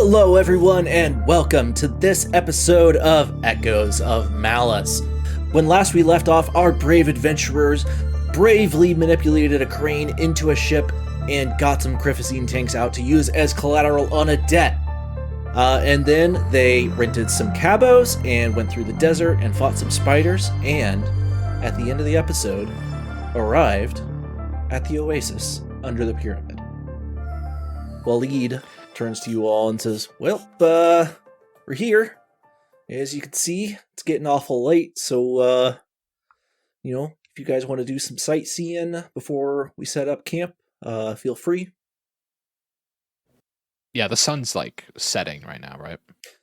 Hello everyone and welcome to this episode of Echoes of Malus. When last we left off, our brave adventurers bravely manipulated a crane into a ship and got some Cryphosine tanks out to use as collateral on a debt. And then they rented some cabos and went through the desert and fought some spiders, and at the end of the episode, arrived at the oasis under the pyramid. Waleed turns to you all and says, well, we're here. As you can see, it's getting awful late, so, if you guys want to do some sightseeing before we set up camp, feel free. Yeah, the sun's, setting right now, right?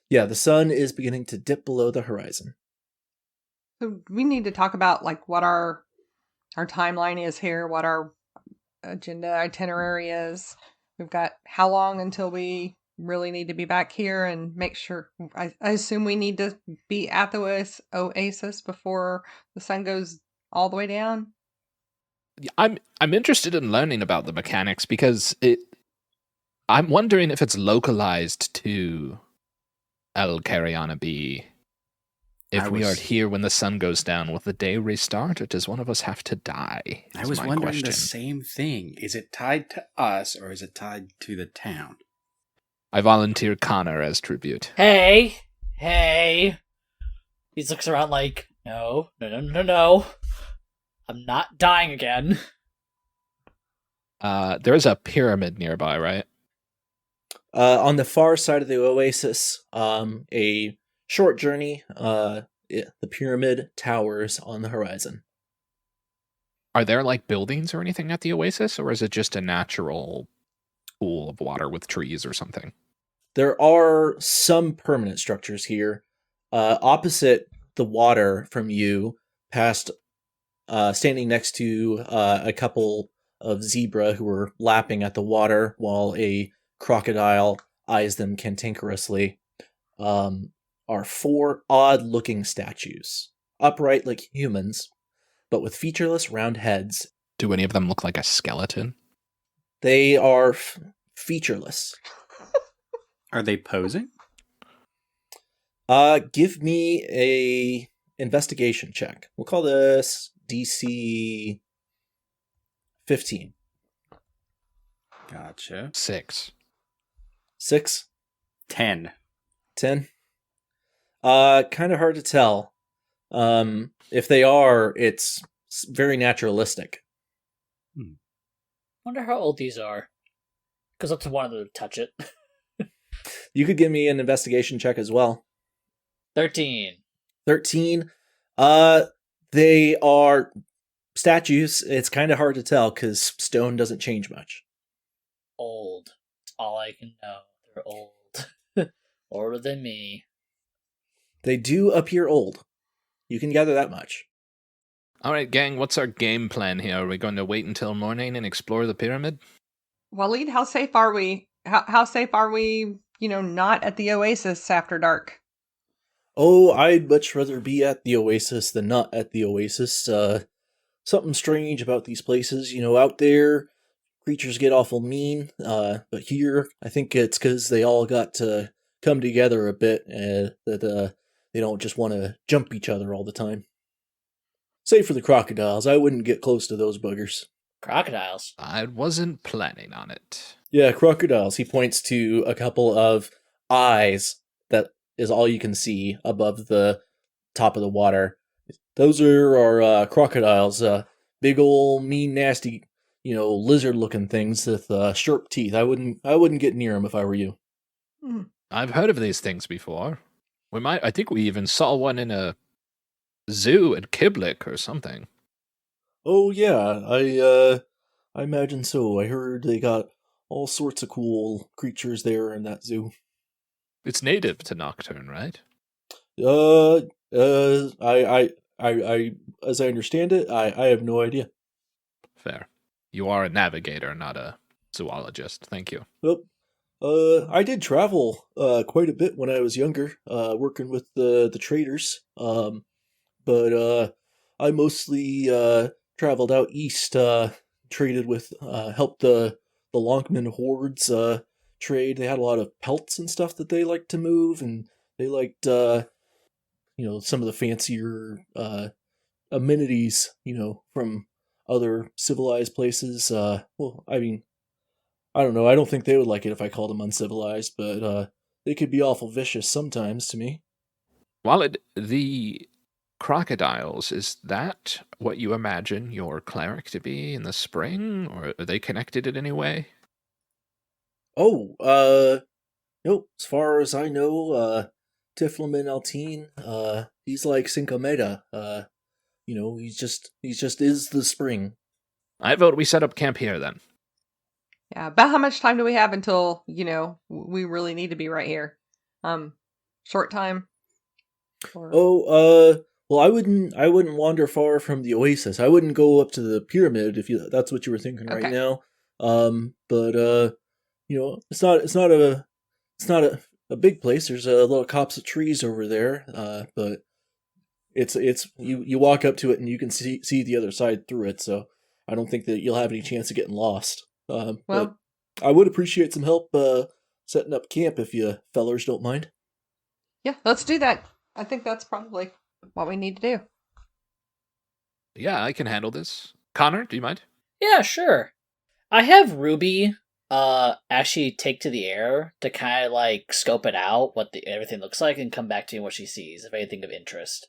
Yeah, the sun is beginning to dip below the horizon. So we need to talk about, what our timeline is here, what our agenda itinerary is. We've got how long until we really need to be back here and make sure. I assume we need to be at the oasis before the sun goes all the way down. I'm interested in learning about the mechanics because I'm wondering if it's localized to El Cariana B. If we are here when the sun goes down, will the day restart, or does one of us have to die? I was wondering the same thing. Is it tied to us, or is it tied to the town? I volunteer Connor as tribute. Hey! He looks around like, no. I'm not dying again. There's a pyramid nearby, right? On the far side of the oasis, a short journey, the pyramid towers on the horizon. Are there, buildings or anything at the oasis, or is it just a natural pool of water with trees or something? There are some permanent structures here. Opposite the water from you, past standing next to a couple of zebra who are lapping at the water while a crocodile eyes them cantankerously, are four odd-looking statues, upright like humans, but with featureless round heads. Do any of them look like a skeleton? They are featureless. Are they posing? Give me a investigation check. We'll call this DC 15. Gotcha. 6. 6? 10. 10? Kind of hard to tell. If they are, it's very naturalistic. Wonder how old these are. Because that's one of them to touch it. You could give me an investigation check as well. 13. 13? They are statues. It's kind of hard to tell because stone doesn't change much. Old. That's all I can know. They're old. Older than me. They do appear old. You can gather that much. All right, gang, what's our game plan here? Are we going to wait until morning and explore the pyramid? Waleed, how safe are we? How safe are we, not at the oasis after dark? Oh, I'd much rather be at the oasis than not at the oasis. Something strange about these places. Out there, creatures get awful mean. But here, I think it's because they all got to come together a bit, that they don't just want to jump each other all the time. Save for the crocodiles, I wouldn't get close to those buggers. Crocodiles? I wasn't planning on it. Yeah, crocodiles. He points to a couple of eyes that is all you can see above the top of the water. Those are our crocodiles. Big ol' mean, nasty, lizard-looking things with sharp teeth. I wouldn't get near them if I were you. I've heard of these things before. I think we even saw one in a zoo at Kiblik or something. Oh yeah, I imagine so. I heard they got all sorts of cool creatures there in that zoo. It's native to Nocturne, right? I as I understand it, I have no idea. Fair. You are a navigator, not a zoologist. Thank you. Well, I did travel quite a bit when I was younger, working with the traders. But I mostly traveled out east, traded with, helped the Lonkman hordes trade. They had a lot of pelts and stuff that they liked to move, and they liked, some of the fancier amenities, from other civilized places. I mean, I don't know. I don't think they would like it if I called them uncivilized, but they could be awful vicious sometimes to me. The crocodiles, is that what you imagine your cleric to be in the spring, or are they connected in any way? Oh, nope. As far as I know, Tiflamin Altine, he's like Cinco Meda. He's just is the spring. I vote we set up camp here then. Yeah, about how much time do we have until, we really need to be right here? Short time? Or... Well, I wouldn't wander far from the oasis. I wouldn't go up to the pyramid if that's what you were thinking right now. But it's not a big place. There's a little copse of trees over there. But it's you walk up to it and you can see the other side through it. So I don't think that you'll have any chance of getting lost. But I would appreciate some help setting up camp if you fellers don't mind. Yeah, let's do that. I think that's probably what we need to do. Yeah, I can handle this. Connor, do you mind? Yeah, sure. I have Ruby actually take to the air to kind of like scope it out, what everything looks like, and come back to me what she sees, if anything of interest.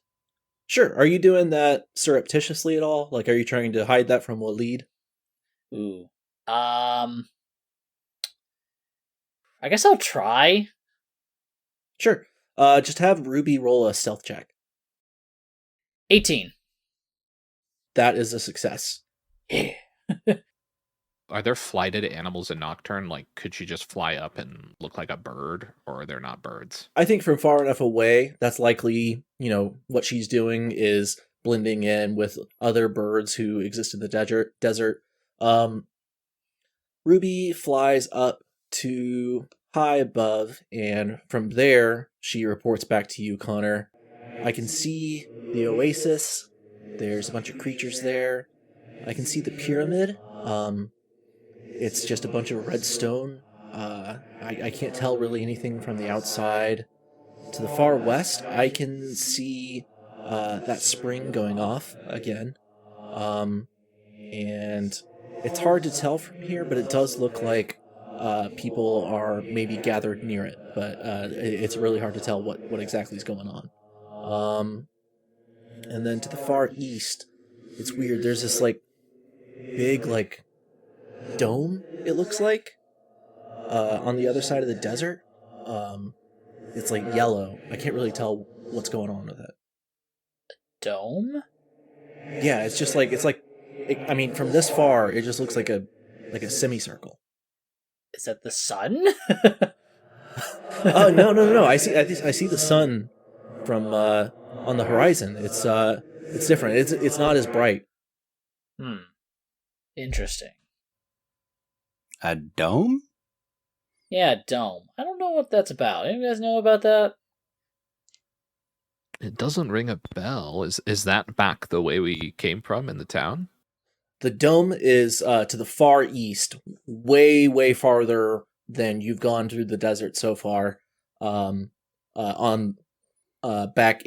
Sure. Are you doing that surreptitiously at all? Like, are you trying to hide that from Waleed? Ooh. I guess I'll try. Sure. Just have Ruby roll a stealth check. 18. That is a success. Yeah. Are there flighted animals in Nocturne? Like, could she just fly up and look like a bird, or are there not birds? I think from far enough away, that's likely, what she's doing is blending in with other birds who exist in the desert. Ruby flies up to high above, and from there, she reports back to you, Connor. I can see the oasis. There's a bunch of creatures there. I can see the pyramid. It's just a bunch of red stone. I can't tell really anything from the outside. To the far west, I can see that spring going off again. And it's hard to tell from here, but it does look like people are maybe gathered near it. But it's really hard to tell what exactly is going on. And then to the far east, it's weird. There's this big dome, it looks like, on the other side of the desert. It's yellow. I can't really tell what's going on with it. Dome? Yeah, it's just from this far, it just looks like a semicircle. Is that the sun? Oh, no. I see the sun from on the horizon. It's different. It's not as bright. Interesting. A dome? Yeah, dome. I don't know what that's about. Any of you guys know about that? It doesn't ring a bell. Is that back the way we came from in the town? The dome is to the far east, way, way farther than you've gone through the desert so far. Back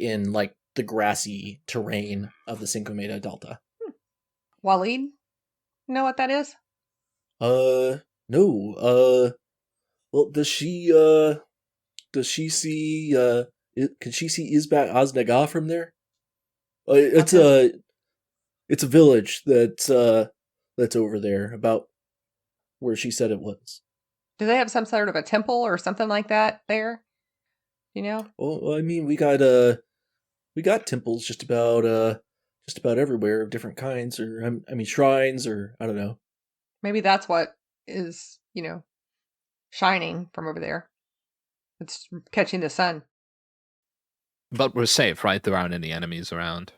in the grassy terrain of the Cinco Meda Delta. Waleed, you know what that is? No. Well, does she see? Can she see Isbat Oznaga from there? It's a village that's over there, about where she said it was. Do they have some sort of a temple or something like that there? You know? Well, I mean, we got temples just about everywhere of different kinds, or shrines, or I don't know. Maybe that's what is, shining from over there. It's catching the sun. But we're safe, right? There aren't any enemies around.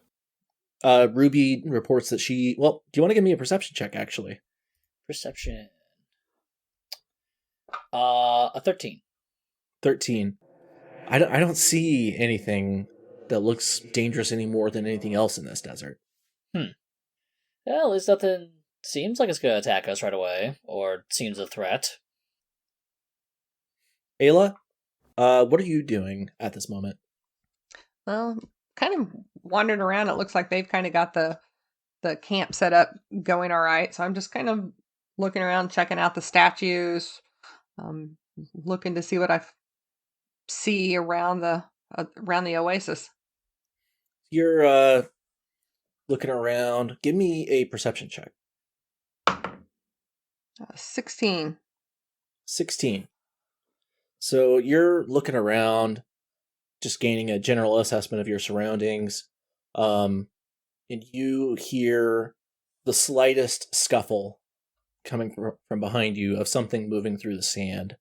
Ruby reports that she... Well, do you want to give me a perception check, actually? Perception. A 13. 13. I don't see anything that looks dangerous any more than anything else in this desert. Well, at least nothing seems like it's going to attack us right away, or seems a threat. Aila, what are you doing at this moment? Well, kind of wandering around. It looks like they've kind of got the camp set up going all right. So I'm just kind of looking around, checking out the statues, looking to see what I see around the oasis. You're looking around. Give me a perception check. 16. 16. So you're looking around, just gaining a general assessment of your surroundings, and you hear the slightest scuffle coming from behind you of something moving through the sand.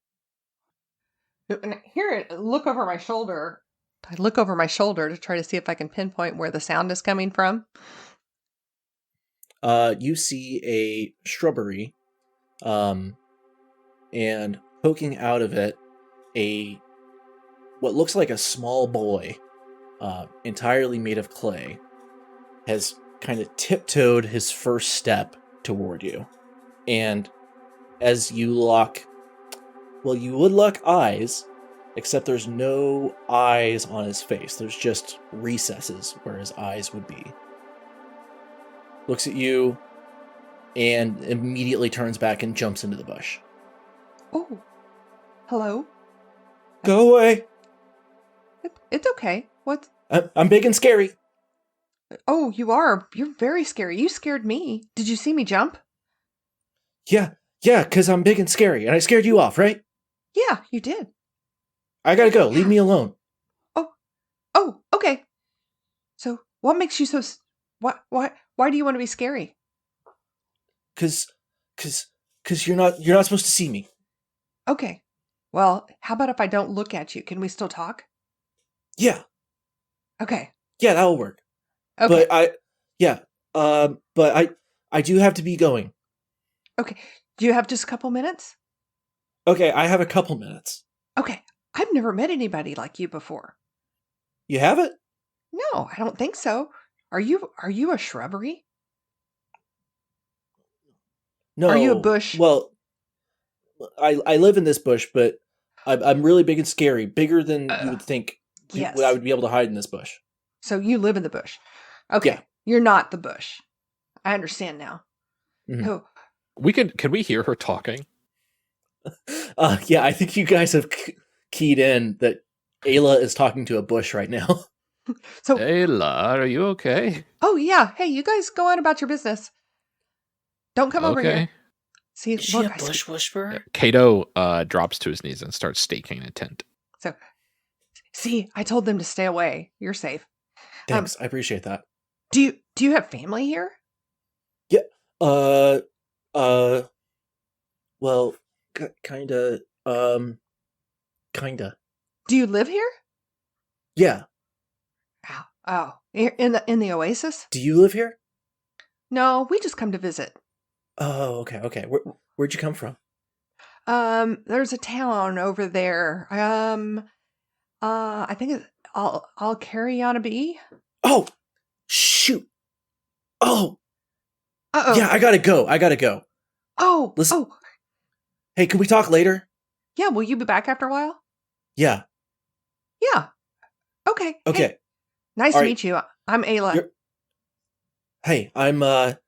And I hear it. Look over my shoulder. I look over my shoulder to try to see if I can pinpoint where the sound is coming from. You see a shrubbery, and poking out of it what looks like a small boy, entirely made of clay, has kind of tiptoed his first step toward you. And as you lock, well, you would lock eyes, except there's no eyes on his face. There's just recesses where his eyes would be. Looks at you and immediately turns back and jumps into the bush. Oh, hello. Go away. It's okay. What? I'm big and scary. Oh, you are. You're very scary. You scared me. Did you see me jump? Yeah, because I'm big and scary, and I scared you off, right? Yeah, you did. I gotta go. Leave me alone. Oh, okay. So, what makes you so? Why do you want to be scary? Cause you're not supposed to see me. Okay. Well, how about if I don't look at you? Can we still talk? Yeah. Okay. Yeah, that'll work. Okay. But I do have to be going. Okay. Do you have just a couple minutes? Okay, I have a couple minutes. Okay. I've never met anybody like you before. You have it? No, I don't think so. Are you a shrubbery? No. Are you a bush? Well, I live in this bush, but I'm really big and scary, bigger than you would think. Yes. I would be able to hide in this bush. So you live in the bush. Okay. Yeah. You're not the bush. I understand now. Mhm. Oh, Can we hear her talking? Yeah, I think you guys have keyed in that Aila is talking to a bush right now. so Aila, are you okay? oh yeah. Hey, you guys go on about your business. Don't come over here. See, Is she look, a bush whisperer? Kato drops to his knees and starts staking a tent. See, I told them to stay away. You're safe. Thanks, I appreciate that. Do you have family here? Yeah. Well, kinda. Kinda. Do you live here? Yeah. Oh, in the oasis? Do you live here? No, we just come to visit. Oh, okay. Where'd you come from? There's a town over there. I think it's I'll carry on a bee. Oh, shoot. Oh, Uh-oh. yeah, I gotta go. Oh, Listen. oh. Hey, can we talk later? Yeah, will you be back after a while? Yeah. Yeah. Okay. Okay. Hey, nice All to right. meet you. I'm Aila. Hey, I'm I've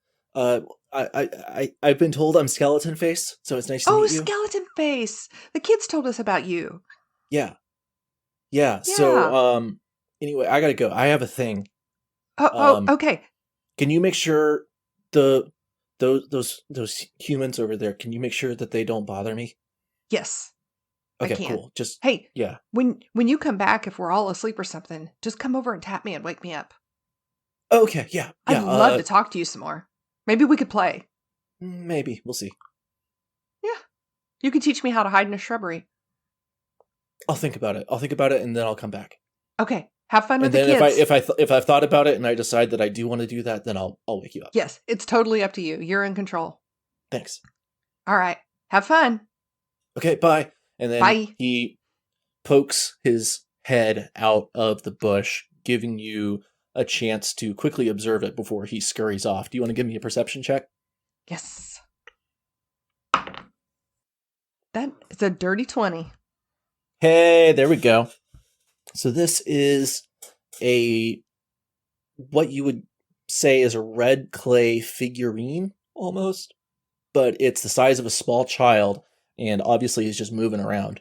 been told I'm Skeletonface, so it's nice to Oh, meet you. Skeletonface. The kids told us about you. Yeah. So anyway, I gotta go. I have a thing. Okay. Can you make sure those humans over there, can you make sure that they don't bother me? Yes. Okay, I can. cool. Just Hey, yeah. when you come back, if we're all asleep or something, just come over and tap me and wake me up. Okay, yeah. I'd love to talk to you some more. Maybe we could play. Maybe. We'll see. Yeah. You could teach me how to hide in a shrubbery. I'll think about it, and then I'll come back. Okay. Have fun with And the then kids. if I've thought about it and I decide that I do want to do that, then I'll wake you up. Yes, it's totally up to you. You're in control. Thanks. All right. Have fun. Okay, bye. And then Bye. he pokes his head out of the bush, giving you a chance to quickly observe it before he scurries off. Do you want to give me a perception check? Yes. That is a dirty 20. Hey, there we go. So this is what you would say is a red clay figurine, almost. But it's the size of a small child, and obviously he's just moving around.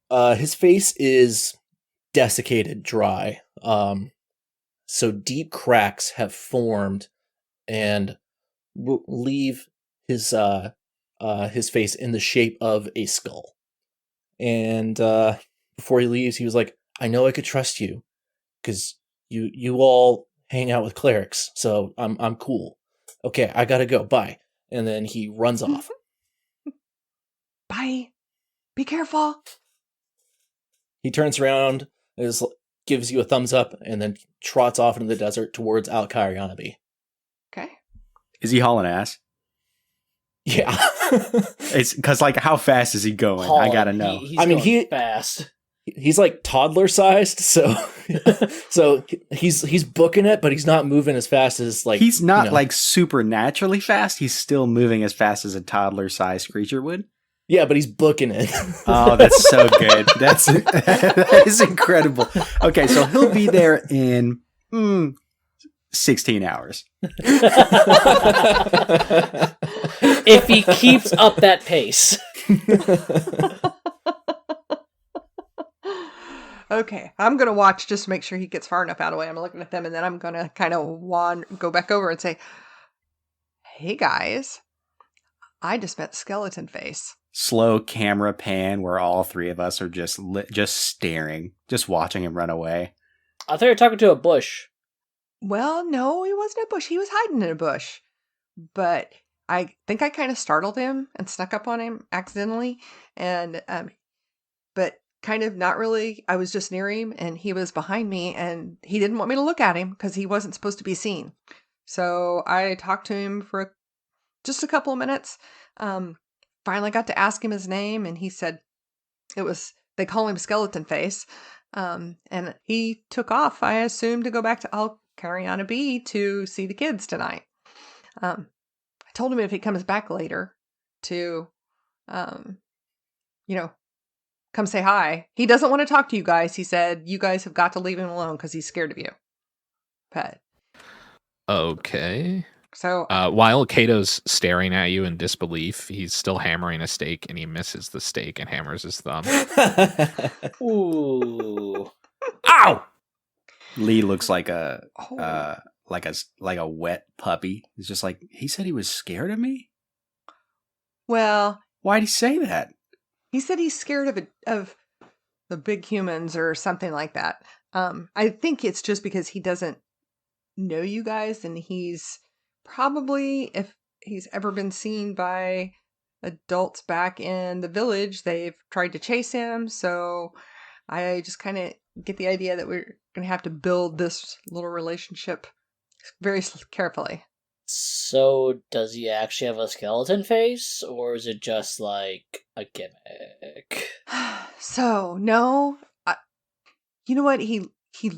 His face is desiccated dry. So deep cracks have formed and leave his face in the shape of a skull. And before he leaves, he was like, "I know I could trust you, because you all hang out with clerics, so I'm cool. Okay, I gotta go. Bye." And then he runs off. Bye. Be careful. He turns around, gives you a thumbs up, and then trots off into the desert towards Alkarianabe. Okay. Is he hauling ass? Yeah. It's because, like, how fast is he going? I gotta know. He's fast. He's like toddler sized, so he's booking it, but he's not moving as fast as like He's not like supernaturally fast. He's still moving as fast as a toddler sized creature would. Yeah, but he's booking it. Oh, that's so good. That is incredible. Okay, so he'll be there in 16 hours. If he keeps up that pace. Okay, I'm going to watch just to make sure he gets far enough out of the way. I'm looking at them, and then I'm going to kind of go back over and say, "Hey, guys, I just met Skeletonface." Slow camera pan where all three of us are just staring, just watching him run away. I thought you were talking to a bush. Well, no, he wasn't a bush. He was hiding in a bush. But I think I kind of startled him and snuck up on him accidentally. And, but kind of not really. I was just near him and he was behind me and he didn't want me to look at him because he wasn't supposed to be seen. So I talked to him for just a couple of minutes. Finally got to ask him his name and he said they call him Skeletonface. And he took off, I assume, to go back to Alkarianabe to see the kids tonight. I told him if he comes back later to, come say hi. He doesn't want to talk to you guys. He said, you guys have got to leave him alone because he's scared of you. But Okay. so While Kato's staring at you in disbelief, he's still hammering a stake, and he misses the stake and hammers his thumb. Ooh. Ow! Lee looks like a wet puppy. He's just like, he said he was scared of me? well, Why'd he say that? he said he's scared of the big humans or something like that. I think it's just because he doesn't know you guys, and he's probably, if he's ever been seen by adults back in the village, they've tried to chase him. So I just kind of get the idea that we're going to have to build this little relationship very carefully. So, does he actually have a skeleton face, or is it just like a gimmick? So no, you know what? He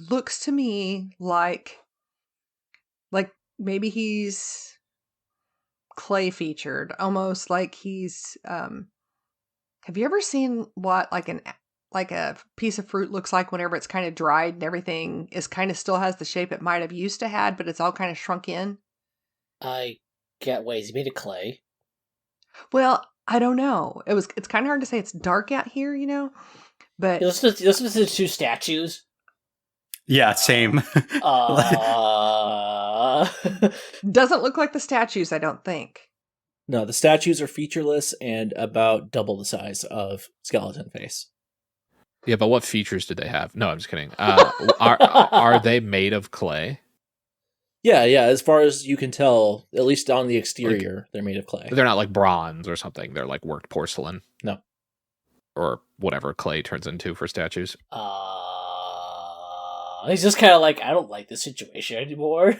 looks to me like maybe he's clay featured, almost like he's. Have you ever seen what like a piece of fruit looks like whenever it's kind of dried and everything is kind of still has the shape it might have used to had, but it's all kind of shrunk in? I get ways. He made of clay. Well, I don't know. It's kind of hard to say. It's dark out here, but You listen to the two statues. Yeah, same. doesn't look like the statues, I don't think. No, the statues are featureless and about double the size of Skeletonface. Yeah, but what features did they have? No, I'm just kidding. Are they made of clay? Yeah. As far as you can tell, at least on the exterior, they're made of clay. They're not like bronze or something. They're like worked porcelain. No. Or whatever clay turns into for statues. He's just kind of like, I don't like this situation anymore.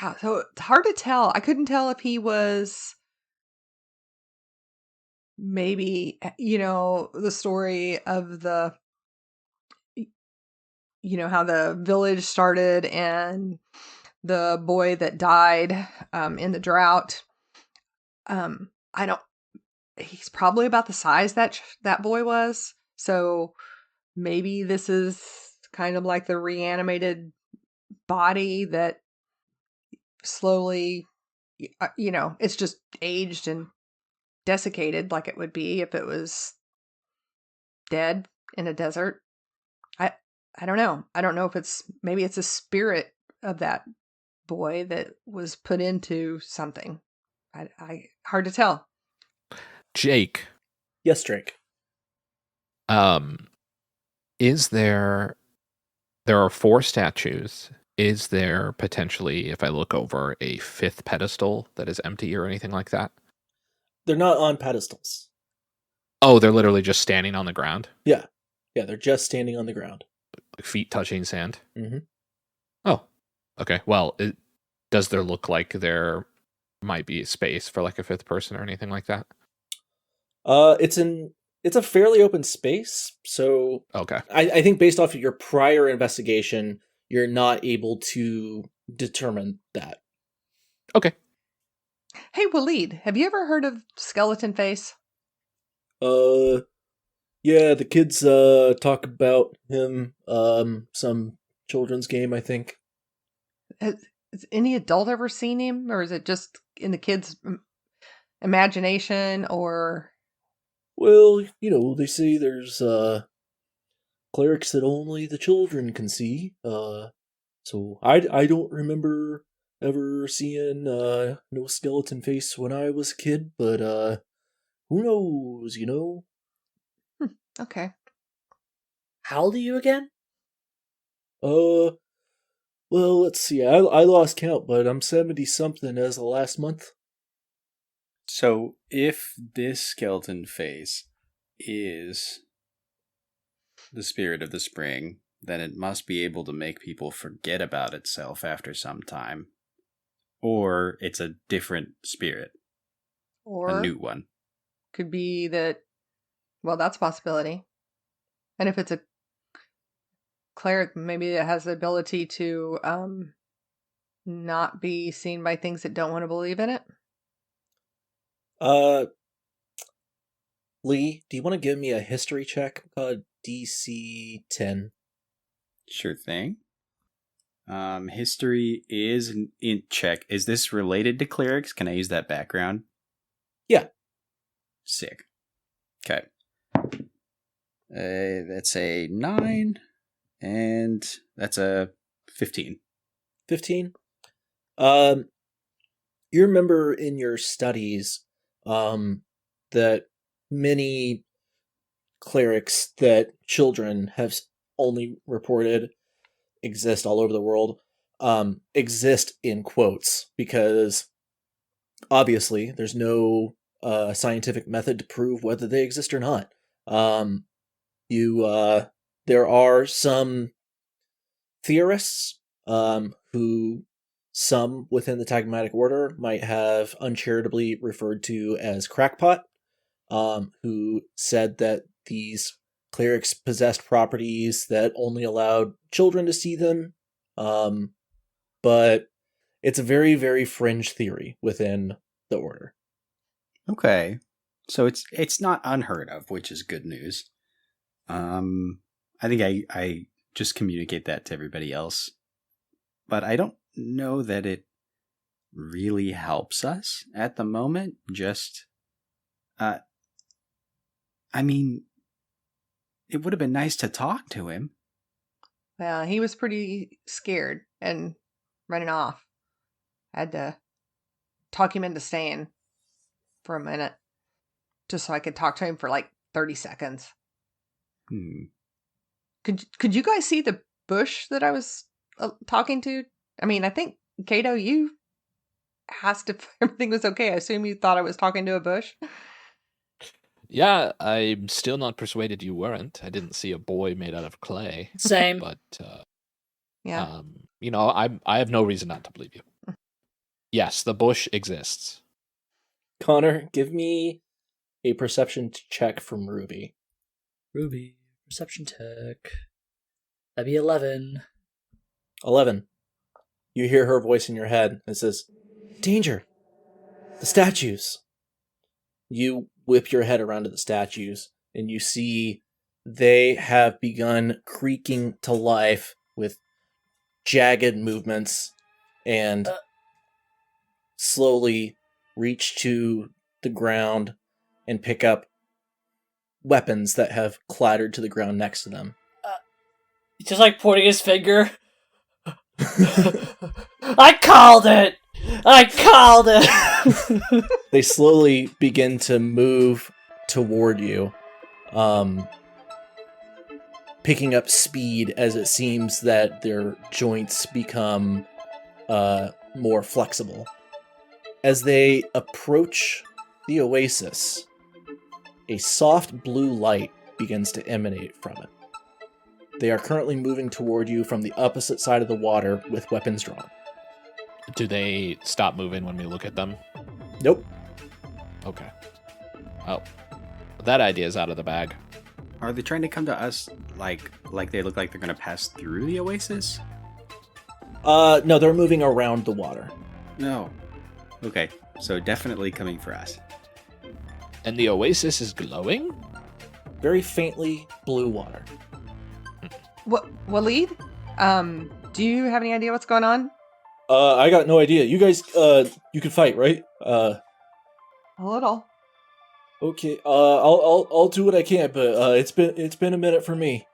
Yeah, so it's hard to tell. I couldn't tell if he was maybe, the story of how the village started and the boy that died in the drought. I don't he's probably about the size that boy was. So maybe this is kind of like the reanimated body that slowly, it's just aged and desiccated like it would be if it was dead in a desert. I don't know. I don't know if maybe it's a spirit of that boy that was put into something. I hard to tell. Jake, Yes, Drake. is there are 4 statues. Is there potentially, if I look over, a 5th pedestal that is empty or anything like that? They're not on pedestals. Oh, they're literally just standing on the ground? Yeah, they're just standing on the ground. Like feet touching sand? Mm-hmm. Oh, okay. Well, does there look like there might be space for like a 5th person or anything like that? It's a fairly open space, so Okay. I think based off of your prior investigation, you're not able to determine that. Okay. Hey, Waleed, have you ever heard of Skeletonface? Yeah, the kids talk about him some children's game, I think. Has any adult ever seen him, or is it just in the kids' imagination? Or Well, they say there's clerics that only the children can see. So I don't remember ever seeing no skeleton face when I was a kid, but who knows, okay, How old are you again? Uh well, let's see. I lost count, but I'm 70 something as of last month. So if this skeleton face is the spirit of the spring, then it must be able to make people forget about itself after some time. Or it's a different spirit, or a new one. could be that. Well, that's a possibility. And if it's a cleric, maybe it has the ability to not be seen by things that don't want to believe in it. Uh Lee, do you want to give me a history check? DC 10. Sure thing. History is an int check. Is this related to clerics? Can I use that background? Yeah. Sick. Okay. That's a 9, and that's a 15. 15. You remember in your studies that many clerics that children have only reported exist all over the world, exist in quotes, because obviously there's no scientific method to prove whether they exist or not. There are some theorists who some within the Tagmatic Order might have uncharitably referred to as crackpot, who said that these clerics possessed properties that only allowed children to see them. But it's a very, very fringe theory within the order. Okay. So it's not unheard of, which is good news. I think I just communicate that to everybody else. But I don't know that it really helps us at the moment. Just I mean, it would have been nice to talk to him. Well, he was pretty scared and running off. I had to talk him into staying for a minute just so I could talk to him for like 30 seconds. Could you guys see the bush that I was talking to? I mean, I think, Kato, you asked if everything was okay. I assume you thought I was talking to a bush. Yeah, I'm still not persuaded you weren't. I didn't see a boy made out of clay. Same. But Yeah. I have no reason not to believe you. Yes, the bush exists. Connor, give me a perception check from Ruby. Ruby, perception check. That'd be 11. 11. You hear her voice in your head. It says, "Danger! The statues!" You whip your head around to the statues, and you see they have begun creaking to life with jagged movements and slowly reach to the ground and pick up weapons that have clattered to the ground next to them. Just like pointing his finger. I called it! I called it! They slowly begin to move toward you, picking up speed as it seems that their joints become more flexible. As they approach the oasis, a soft blue light begins to emanate from it. They are currently moving toward you from the opposite side of the water with weapons drawn. Do they stop moving when we look at them? Nope. Okay. Oh. That idea is out of the bag. Are they trying to come to us like they look like they're going to pass through the oasis? No, they're moving around the water. No. Okay, so definitely coming for us. And the oasis is glowing? Very faintly blue water. Waleed, do you have any idea what's going on? I got no idea. You guys, you can fight, right? A little. Okay. I'll do what I can, but it's been a minute for me.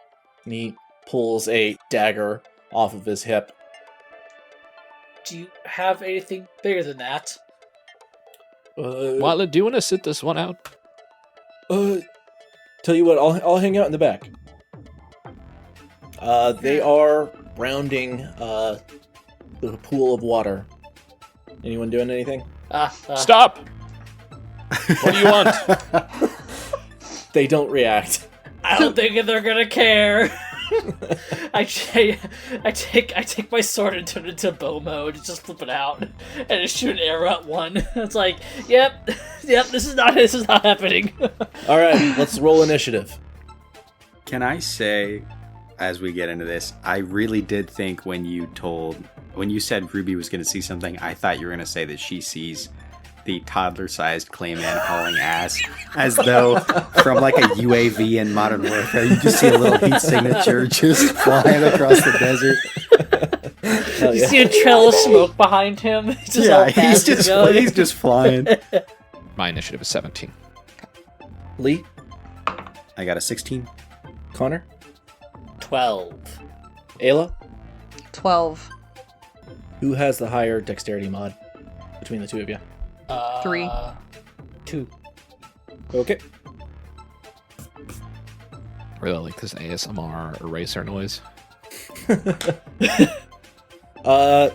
And he pulls a dagger off of his hip. Do you have anything bigger than that? Wildlet, do you want to sit this one out? Tell you what, I'll hang out in the back. They are rounding the pool of water. Anyone doing anything? Stop! What do you want? They don't react. I don't think they're gonna care. I take my sword and turn it into bow mode, just flip it out, and just shoot an arrow at one. It's like, yep, this is not happening. All right, let's roll initiative. Can I say, as we get into this, I really did think when you said Ruby was going to see something, I thought you were going to say that she sees the toddler-sized Clayman hauling ass, as though from like a UAV in Modern Warfare, you just see a little heat signature just flying across the desert. You see a trail of smoke behind him. He's just flying. My initiative is 17. Lee? I got a 16. Connor? 12. Aila? 12. Who has the higher dexterity mod between the two of you? 3. 2. Okay. Really like this ASMR eraser noise.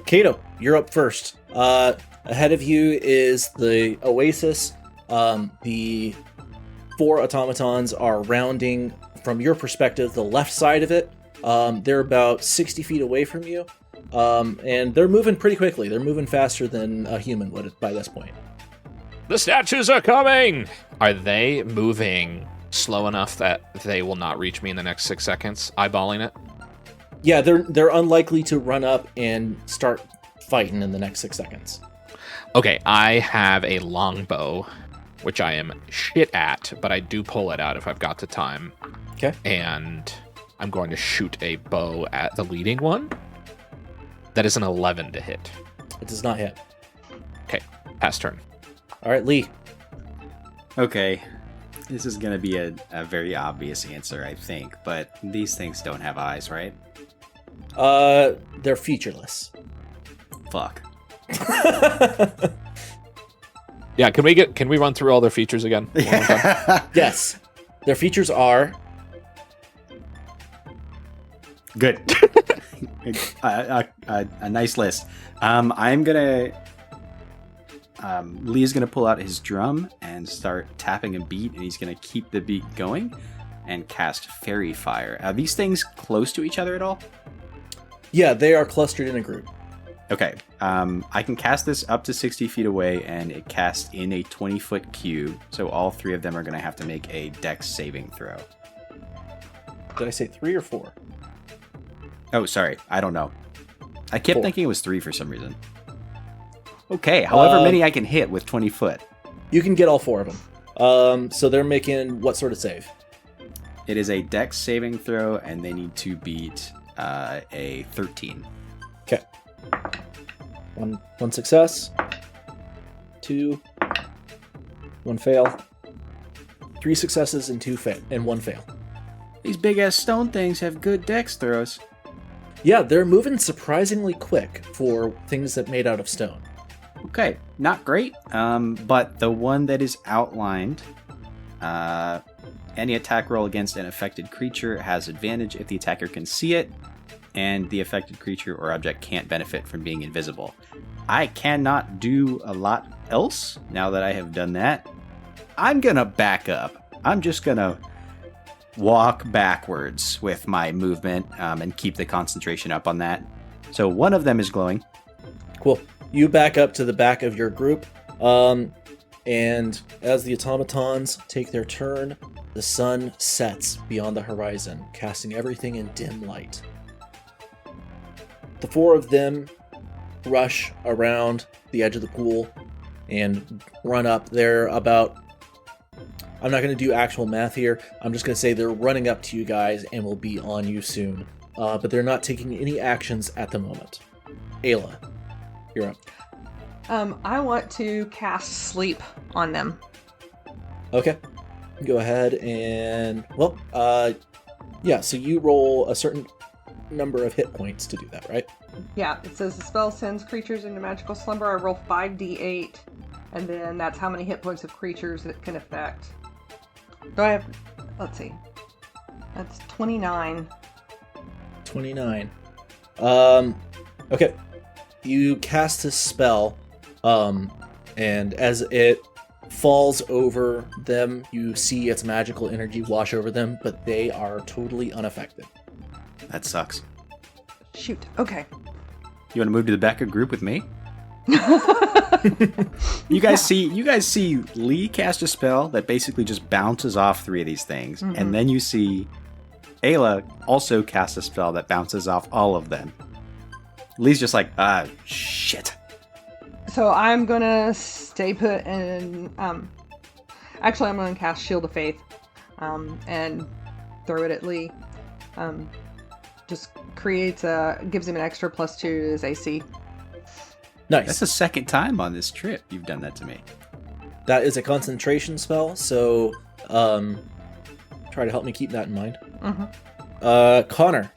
Kato, you're up first. Ahead of you is the oasis. The 4 automatons are rounding, from your perspective, the left side of it. They're about 60 feet away from you. And they're moving pretty quickly. They're moving faster than a human would by this point. The statues are coming! Are they moving slow enough that they will not reach me in the next 6 seconds? Eyeballing it? Yeah, they're unlikely to run up and start fighting in the next 6 seconds. Okay, I have a longbow, which I am shit at, but I do pull it out if I've got the time. Okay. And I'm going to shoot a bow at the leading one. That is an 11 to hit. It does not hit. Okay, pass turn. All right, Lee. Okay, this is going to be a very obvious answer, I think, but these things don't have eyes, right? They're featureless. Fuck. Yeah, can we run through all their features again? One more time? Yes. Their features are... Good. A nice list. I'm gonna... Lee's gonna pull out his drum and start tapping a beat, and he's gonna keep the beat going and cast Fairy Fire. Are these things close to each other at all? Yeah, they are clustered in a group. Okay. I can cast this up to 60 feet away, and it casts in a 20-foot cube, so all 3 of them are gonna have to make a Dex saving throw. Did I say 3 or 4? Oh, sorry. I don't know. I kept 4. thinking it was 3 for some reason. Okay, however many I can hit with 20 foot. You can get all 4 of them. So they're making what sort of save? It is a dex saving throw, and they need to beat a 13. Okay. One success. 2. 1 fail. 3 successes and 1 fail. These big-ass stone things have good dex throws. Yeah, they're moving surprisingly quick for things that made out of stone. Okay, not great, but the one that is outlined, any attack roll against an affected creature has advantage if the attacker can see it, and the affected creature or object can't benefit from being invisible. I cannot do a lot else now that I have done that. I'm gonna back up. I'm just gonna walk backwards with my movement and keep the concentration up on that. So one of them is glowing. Cool. You back up to the back of your group, and as the automatons take their turn, the sun sets beyond the horizon, casting everything in dim light. The 4 of them rush around the edge of the pool and run up. They're about... I'm not going to do actual math here. I'm just going to say they're running up to you guys and will be on you soon. But they're not taking any actions at the moment. Aila, you're up. I want to cast sleep on them. Okay. Go ahead and... Well, yeah, so you roll a certain number of hit points to do that, right? Yeah, it says the spell sends creatures into magical slumber. I roll 5d8, and then that's how many hit points of creatures it can affect. Do I have... Let's see. That's 29. 29. Okay. You cast this spell, and as it falls over them, you see its magical energy wash over them, but they are totally unaffected. That sucks. Shoot. Okay. You want to move to the back of the group with me? You guys see Lee cast a spell that basically just bounces off 3 of these things, and then you see Aila also cast a spell that bounces off all of them. Lee's just like, shit. So I'm gonna stay put and actually I'm gonna cast Shield of Faith and throw it at Lee. Just gives him an extra +2 to his AC. Nice. That's the second time on this trip you've done that to me. That is a concentration spell, so try to help me keep that in mind. Connor.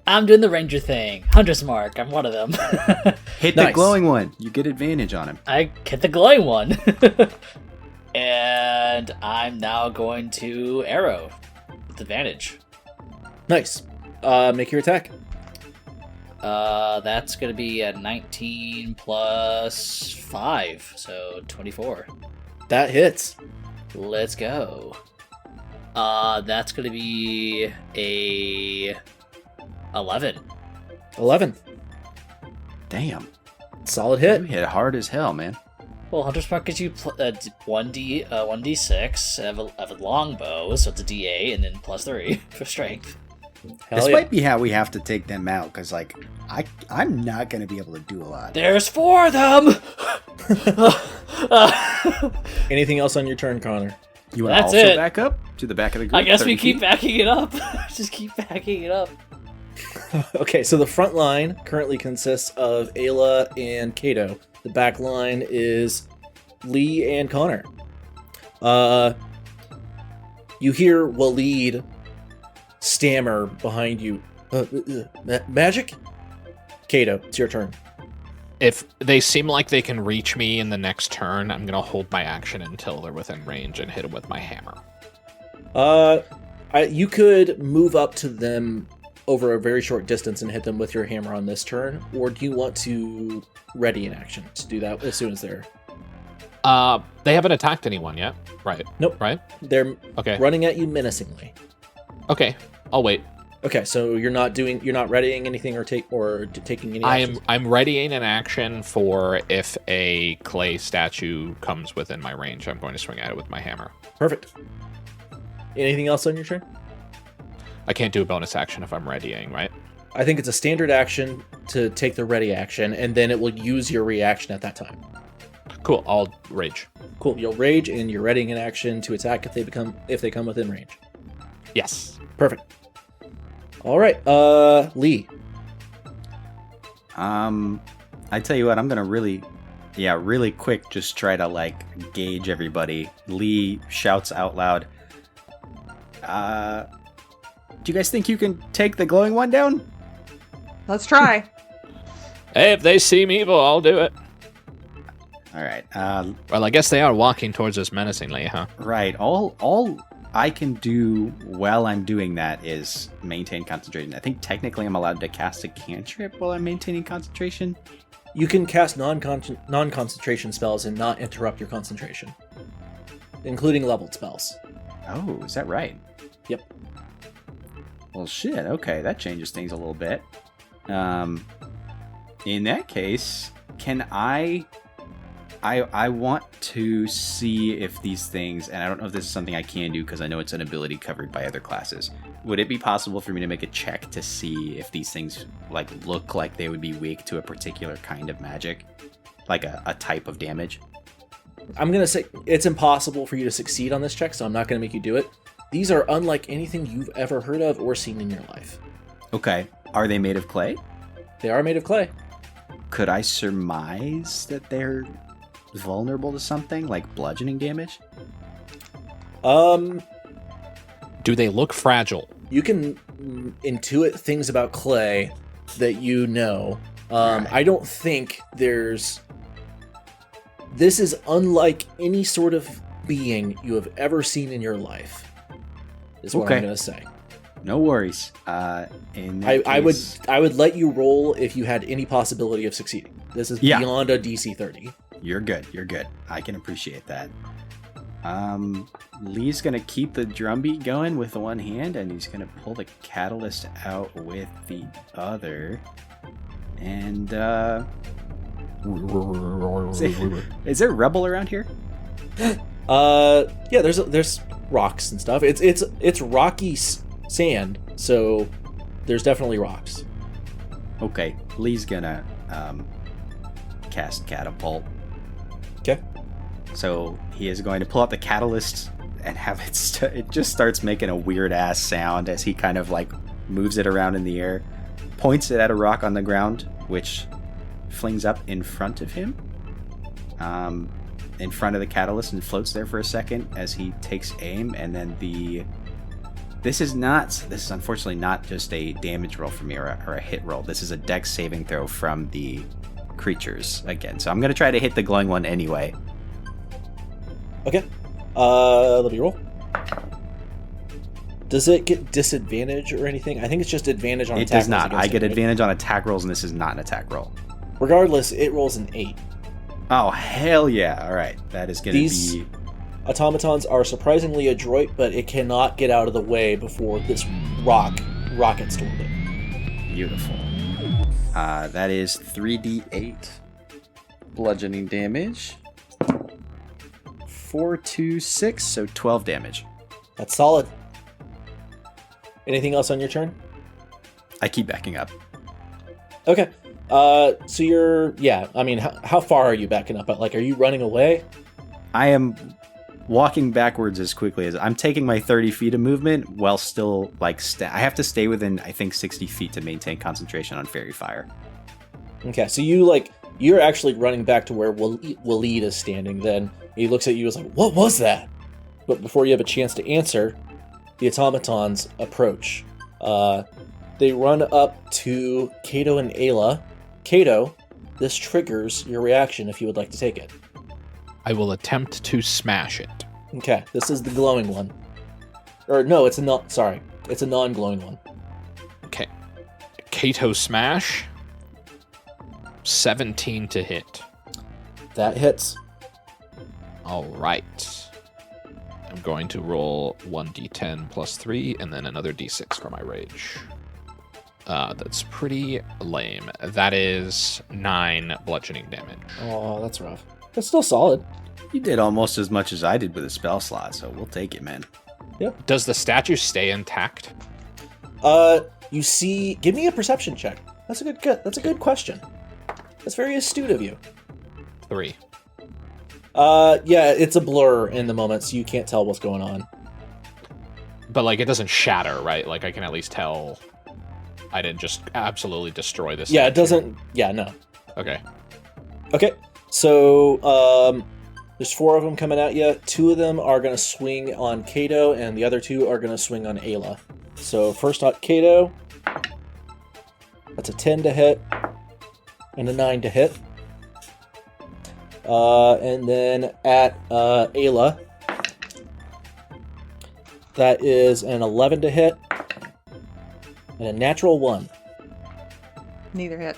I'm doing the ranger thing. Hunter's mark. I'm one of them. Hit the glowing one. You get advantage on him. I hit the glowing one. And I'm now going to arrow with advantage. Nice. Make your attack. That's going to be a 19 plus 5, so 24. That hits. Let's go. That's going to be a 11. 11. Damn. Solid hit. You hit hard as hell, man. Well, Hunter's Mark gives you 1d6. I have a longbow, so it's a d8, and then +3 for strength. Hell this yeah. might be how we have to take them out, because, like, I'm not going to be able to do a lot. There's 4 of them! Anything else on your turn, Connor? You want to That's also it. back up to the back of the group? I guess 30 we keep feet? backing it up. Just keep backing it up. Okay, so the front line currently consists of Aila and Kato. The back line is Lee and Connor. You hear Waleed stammer behind you. Magic? Kato, it's your turn. If they seem like they can reach me in the next turn, I'm going to hold my action until they're within range and hit them with my hammer. You could move up to them over a very short distance and hit them with your hammer on this turn, or do you want to ready an action to do that as soon as they're... They haven't attacked anyone yet, right? Nope. Right? They're Okay. running at you menacingly. Okay, I'll wait. Okay, so you're not readying anything or taking any actions? I'm readying an action for if a clay statue comes within my range. I'm going to swing at it with my hammer. Perfect. Anything else on your turn? I can't do a bonus action if I'm readying, right? I think it's a standard action to take the ready action, and then it will use your reaction at that time. Cool. I'll rage. Cool. You'll rage, and you're readying an action to attack if they come within range. Yes. Perfect. All right. Lee. I tell you what, I'm gonna really quick, just try to like gauge everybody. Lee shouts out loud, do you guys think you can take the glowing one down? Let's try. Hey, if they seem evil, I'll do it. All right. Well, I guess they are walking towards us menacingly, huh? Right. All I can do while I'm doing that is maintain concentration. I think technically I'm allowed to cast a cantrip while I'm maintaining concentration. You can cast non-concentration spells and not interrupt your concentration, including leveled spells. Oh, is that right? Yep. Well, shit. Okay, that changes things a little bit. In that case, can I want to see if these things, and I don't know if this is something I can do because I know it's an ability covered by other classes. Would it be possible for me to make a check to see if these things like look like they would be weak to a particular kind of magic, like a type of damage? I'm gonna say it's impossible for you to succeed on this check, so I'm not gonna make you do it. These are unlike anything you've ever heard of or seen in your life. Okay. Are they made of clay? They are made of clay. Could I surmise that they're vulnerable to something like bludgeoning damage? Do they look fragile? You can intuit things about clay that you know. Right. I don't think this is unlike any sort of being you have ever seen in your life, is what I'm going to say. No worries. In that case, I would let you roll if you had any possibility of succeeding. This is beyond a DC 30. You're good. I can appreciate that. Lee's gonna keep the drumbeat going with the one hand, and he's gonna pull the catalyst out with the other. And is there rubble around here? Yeah, there's rocks and stuff. It's rocky sand, so there's definitely rocks. Okay, Lee's gonna cast catapult. Okay. So he is going to pull out the catalyst and have it it just starts making a weird ass sound as he kind of like moves it around in the air, points it at a rock on the ground, which flings up in front of him, in front of the catalyst, and floats there for a second as he takes aim. And then this is unfortunately not just a damage roll for me or a hit roll. This is a dex saving throw from the creatures again. So I'm going to try to hit the glowing one anyway. Okay. Let me roll. Does it get disadvantage or anything? I think it's just advantage on attack. It does not. rolls I get it, right? advantage on attack rolls, and this is not an attack roll. Regardless, it rolls an 8. Oh, hell yeah. All right. That is going to be... Automatons are surprisingly adroit, but it cannot get out of the way before this rockets toward it. Beautiful. That is 3d8 bludgeoning damage. 4, 2, 6, so 12 damage. That's solid. Anything else on your turn? I keep backing up. Okay. So you're... Yeah, I mean, how far are you backing up? Like, are you running away? I am walking backwards as quickly as... I'm taking my 30 feet of movement while still, like... I have to stay within, I think, 60 feet to maintain concentration on Fairy Fire. Okay, so you're actually running back to where Waleed is standing then. He looks at you and is like, what was that? But before you have a chance to answer, the automatons approach. They run up to Kato and Aila. Kato, this triggers your reaction if you would like to take it. I will attempt to smash it. Okay, this is the glowing one. Or no, it's a non-glowing one. Okay. Kato smash. 17 to hit. That hits. All right. I'm going to roll 1d10 plus 3 and then another d6 for my rage. That's pretty lame. That is 9 bludgeoning damage. Oh, that's rough. That's still solid. You did almost as much as I did with a spell slot, so we'll take it, man. Yep. Does the statue stay intact? You see... Give me a perception check. That's a good question. That's very astute of you. 3. Yeah, it's a blur in the moment, so you can't tell what's going on. But, like, it doesn't shatter, right? Like, I can at least tell I didn't just absolutely destroy this. Yeah, it doesn't... Yeah, no. Okay. Okay, so, there's 4 of them coming at you. 2 of them are going to swing on Kato, and the other 2 are going to swing on Aila. So, first on Kato. That's a 10 to hit, and a 9 to hit. And then at Aila, that is an 11 to hit, and a natural 1. Neither hit.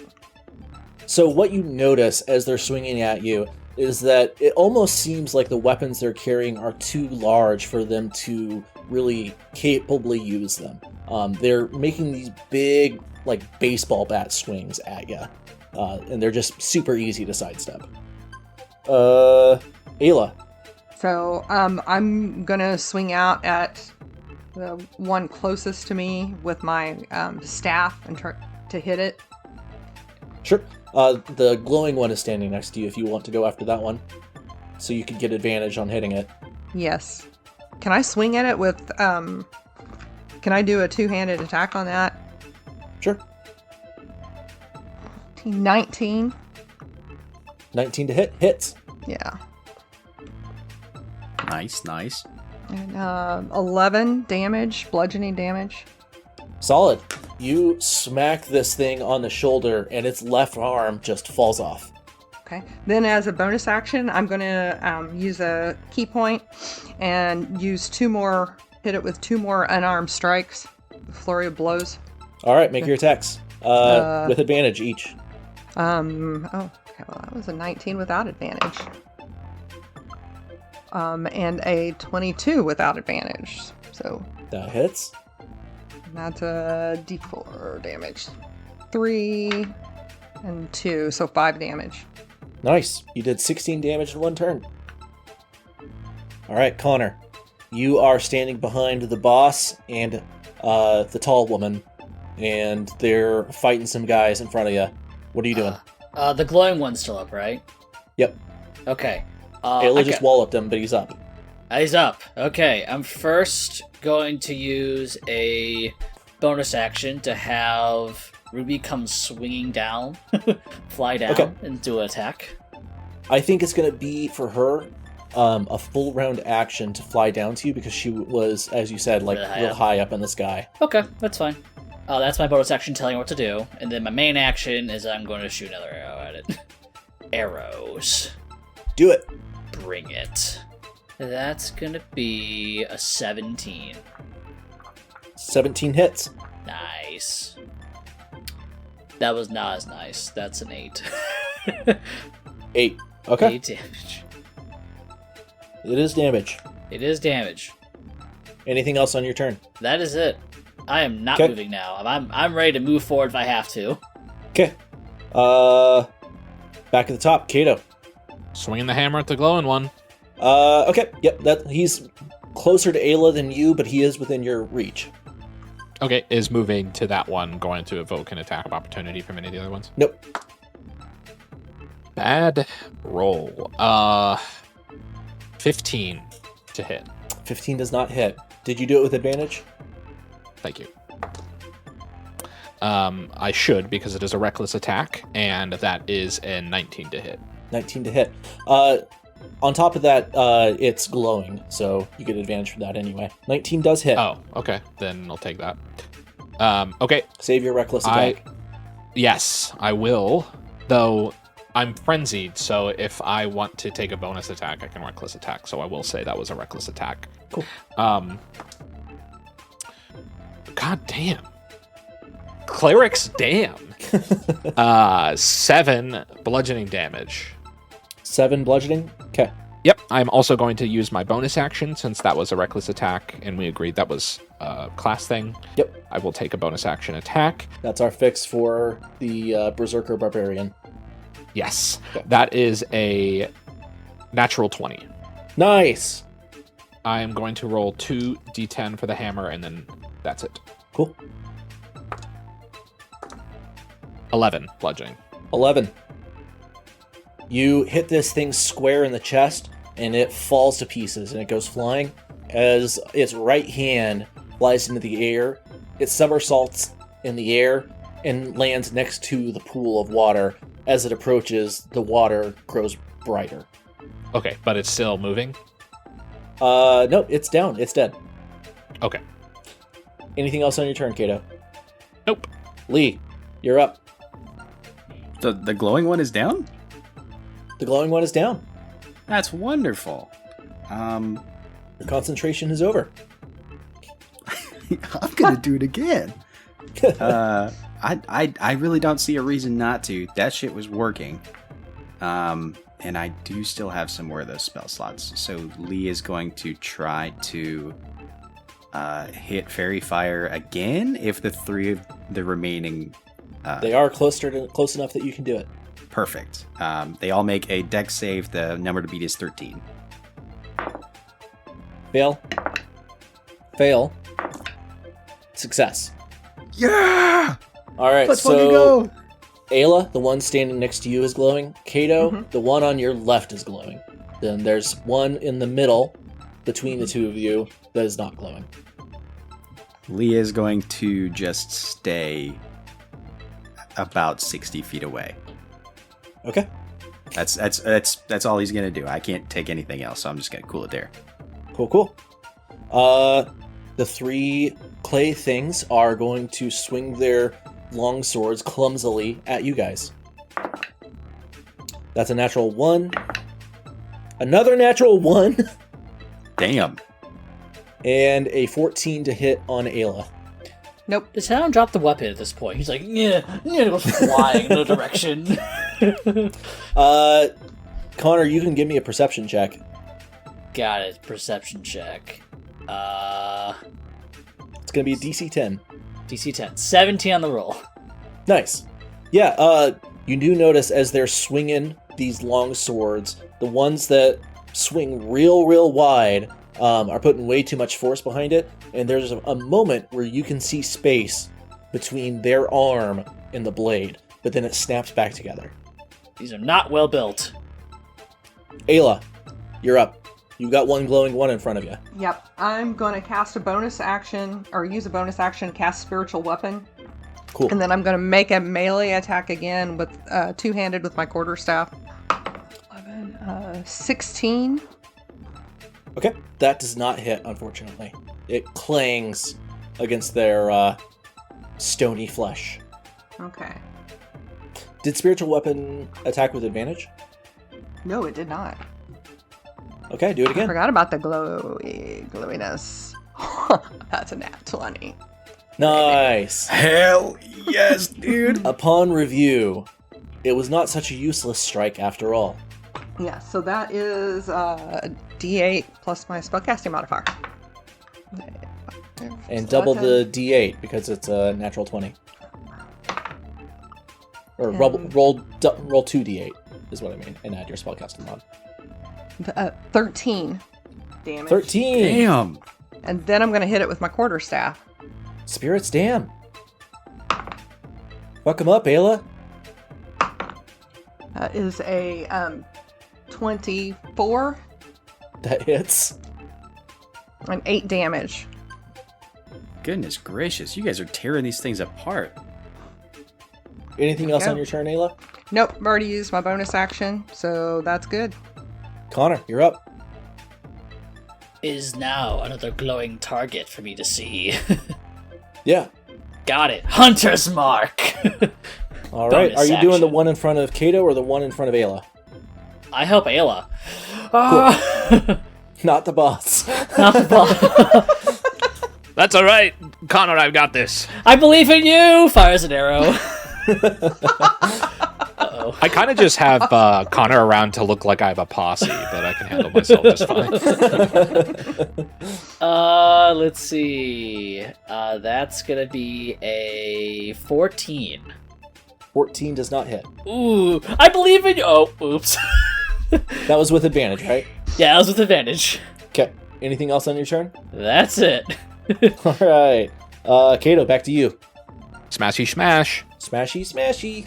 So what you notice as they're swinging at you is that it almost seems like the weapons they're carrying are too large for them to really capably use them. They're making these big, like, baseball bat swings at you, and they're just super easy to sidestep. Aila. So I'm gonna swing out at the one closest to me with my staff and try to hit it. Sure. The glowing one is standing next to you if you want to go after that one. So you can get advantage on hitting it. Yes. Can I swing at it with can I do a two-handed attack on that? Sure. 19. 19 to hit. Hits. Yeah. Nice. And 11 damage, bludgeoning damage. Solid. You smack this thing on the shoulder, and its left arm just falls off. Okay. Then as a bonus action, I'm going to use a key point and use 2 more, hit it with 2 more unarmed strikes. Flurry of blows. All right, make your attacks. With advantage each. Oh, okay, well, that was a 19 without advantage. And a 22 without advantage. So That hits. that's a d4 damage. 3 and 2, so 5 damage. Nice. You did 16 damage in 1 turn. All right, Connor. You are standing behind the boss and the tall woman, and they're fighting some guys in front of you. What are you doing? The glowing one's still up, right? Yep. Okay. Aila just walloped him, but he's up. He's up. Okay, I'm first going to use a bonus action to have Ruby come swinging down, fly down, Okay. and do an attack. I think it's going to be, for her, a full round action to fly down to you because she was, as you said, like real high up in the sky. Okay, that's fine. That's my bonus action telling her what to do. And then my main action is I'm going to shoot another arrow at it. Arrows. Do it. Bring it. That's going to be a 17. 17 hits. Nice. That was not as nice. That's an 8. 8. Okay. 8 damage. It is damage. It is damage. Anything else on your turn? That is it. I am not Okay. moving now. I'm ready to move forward if I have to. Okay. Back at the top, Kato. Swinging the hammer at the glowing one. Okay. Yep. He's closer to Aila than you, but he is within your reach. Okay, is moving to that one going to evoke an attack of opportunity from any of the other ones? Nope. Bad roll. 15 to hit. 15 does not hit. Did you do it with advantage? Thank you. I should, because it is a reckless attack, and that is a 19 to hit. 19 to hit. On top of that, it's glowing, so you get advantage for that anyway. 19 does hit. Oh, okay. Then I'll take that. Okay. Save your reckless attack. Yes, I will. Though I'm frenzied, so if I want to take a bonus attack, I can reckless attack. So I will say that was a reckless attack. Cool. God damn. Cleric's damn. 7 bludgeoning damage. 7 bludgeoning? Okay. Yep, I'm also going to use my bonus action since that was a reckless attack and we agreed that was a class thing. Yep. I will take a bonus action attack. That's our fix for the Berserker Barbarian. Yes, Okay. that is a natural 20. Nice! I am going to roll 2d10 for the hammer and then that's it. Cool. 11 bludgeoning. 11. You hit this thing square in the chest, and it falls to pieces, and it goes flying. As its right hand flies into the air, it somersaults in the air and lands next to the pool of water. As it approaches, the water grows brighter. Okay, but it's still moving? No, it's down. It's dead. Okay. Anything else on your turn, Kato? Nope. Lee, you're up. The glowing one is down? The glowing one is down. That's wonderful. Your concentration is over. I'm gonna do it again. I really don't see a reason not to. That shit was working. And I do still have some more of those spell slots. So Lee is going to try to hit Fairy Fire again if the three of the remaining... They are close enough that you can do it. Perfect. They all make a dex save. The number to beat is 13. Fail. Fail. Success. Yeah! Alright, Let's so... fucking go! Aila, the one standing next to you, is glowing. Kato, the one on your left is glowing. Then there's one in the middle, between the two of you, that is not glowing. Lee is going to just stay about 60 feet away. Okay. That's all he's gonna do. I can't take anything else, so I'm just gonna cool it there. Cool. The three clay things are going to swing their long swords clumsily at you guys. That's a natural 1. Another natural 1. Damn. And a 14 to hit on Aila. Nope. Does Talon drop the weapon at this point? He's like, yeah, goes flying in a direction. Connor, you can give me a perception check. Got it. Perception check. It's going to be a DC 10. DC 10. 17 on the roll. Nice. Yeah, you do notice as they're swinging these long swords, the ones that swing real wide are putting way too much force behind it, and there's a moment where you can see space between their arm and the blade, but then it snaps back together. These are not well built. Aila, you're up. You've got one glowing one in front of you. Yep. I'm going to cast a bonus action, or use a bonus action to cast Spiritual Weapon. Cool. And then I'm going to make a melee attack again with two-handed with my quarterstaff. 11, 16. Okay, that does not hit, unfortunately. It clangs against their stony flesh. Okay. Did Spiritual Weapon attack with advantage? No, it did not. Okay, do it I again. forgot about the glowiness. That's a nat 20. Nice. Hell yes, dude. Upon review, it was not such a useless strike after all. Yeah, so that is D8 plus my spellcasting modifier. And So double that's the D8 because it's a natural 20. Or And- roll 2d8 is what I mean, and add your spellcasting mod. 13 damage. 13! Damn. And then I'm going to hit it with my quarterstaff. Spirits, damn. Fuck him up, Aila. That is a 24 That hits. and 8 damage. Goodness gracious, you guys are tearing these things apart. Anything else Okay. on your turn, Aila? Nope, I've already used my bonus action, so that's good. Connor, you're up. Is now another glowing target for me to see. Yeah. Got it. Hunter's mark. All right. Bonus Are you doing the action. one in front of Kato or the one in front of Aila? I help Aila. Not the boss. Not the ball. That's all right, Connor. I've got this. I believe in you. Fires an arrow. I kind of just have Connor around to look like I have a posse, but I can handle myself just fine. Let's see. That's gonna be a 14. 14 does not hit. Ooh, I believe in you. Oh, oops. That was with advantage, right? Yeah, that was with advantage. Okay. Anything else on your turn? That's it. All right. Kato, back to you. Smashy smash. Smashy, smashy.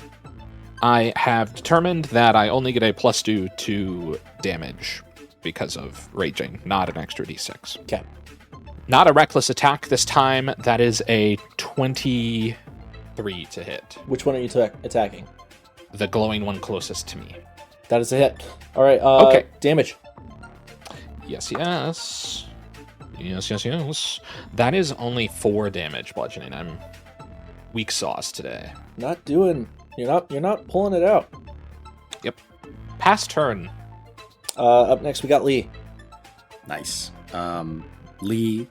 I have determined that I only get a +2 to damage because of raging, not an extra d6. Okay. Not a reckless attack this time. That is a 23 to hit. Which one are you attacking? The glowing one closest to me. That is a hit. All right. Okay. Damage. Yes. That is only 4 damage bludgeoning. I'm weak sauce today. You're not pulling it out. Yep. Pass turn. Up next we got Lee. Nice. Lee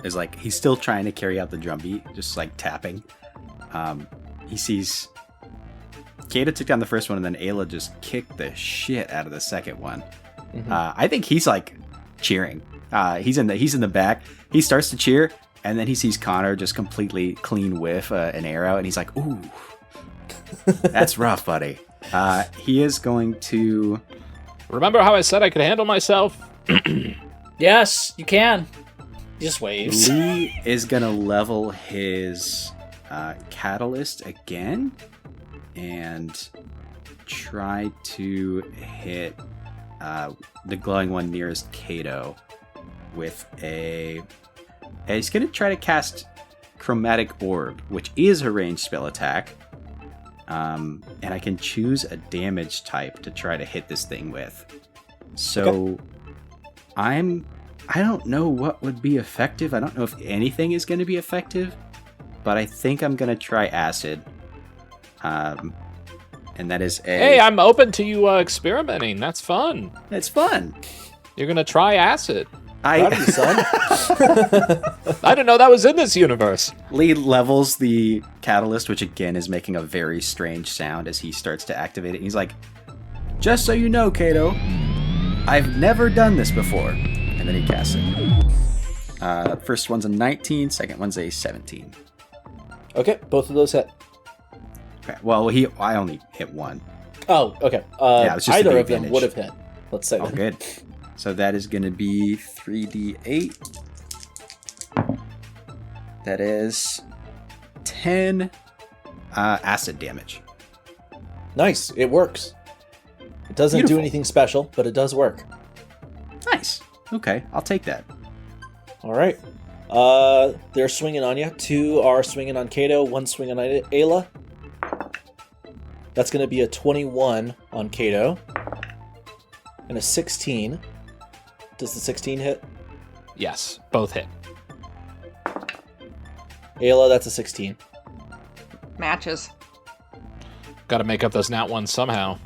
is like, he's still trying to carry out the drum beat, just like tapping. He sees Kato took down the first one, and then Aila just kicked the shit out of the second one. Mm-hmm. I think he's like cheering. He's in the back. He starts to cheer, and then he sees Connor just completely clean whiff an arrow, and he's like, "Ooh, that's rough, buddy." He is going to. Remember how I said I could handle myself? Yes, you can. He just waves. Lee is gonna level his catalyst again and try to hit the glowing one nearest Kato with he's gonna try to cast Chromatic Orb, which is a ranged spell attack. And I can choose a damage type to try to hit this thing with. So I don't know what would be effective. I don't know if anything is going to be effective, but I think I'm going to try acid. And that is Hey, I'm open to you experimenting. That's fun. It's fun. You're going to try acid. Proud of you, son. I didn't know that was in this universe. Lee levels the catalyst, which again is making a very strange sound as he starts to activate it. He's like, "Just so you know, Kato, I've never done this before." And then he casts it. First one's a 19, second one's a 17. Okay, both of those hit. Okay, well, I only hit one. Oh, okay. Yeah, it's just either the of them advantage. would have hit. Let's say Oh, that. good. So that is going to be 3d8. That is 10 acid damage. Nice. It works. It doesn't do Beautiful. anything special, but it does work. Nice. Okay, I'll take that. All right. They're swinging on you. 2 are swinging on Kato. 1 swinging on Aila. That's going to be a 21 on Kato. And a 16. Does the 16 hit? Yes, both hit. Aila, that's a 16. Matches. Got to make up those nat ones somehow.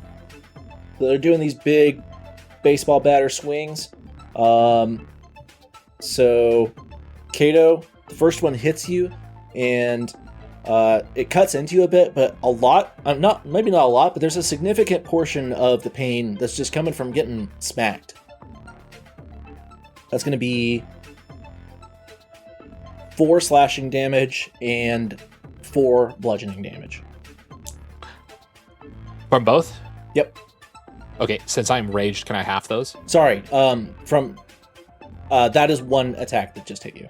They're doing these big baseball batter swings. So, Kato, the first one hits you, and it cuts into you a bit, but a lot, maybe not a lot, but there's a significant portion of the pain that's just coming from getting smacked. That's going to be 4 slashing damage and 4 bludgeoning damage. From both? Yep. Okay, since I'm raged, can I half those? Sorry, that is 1 attack that just hit you.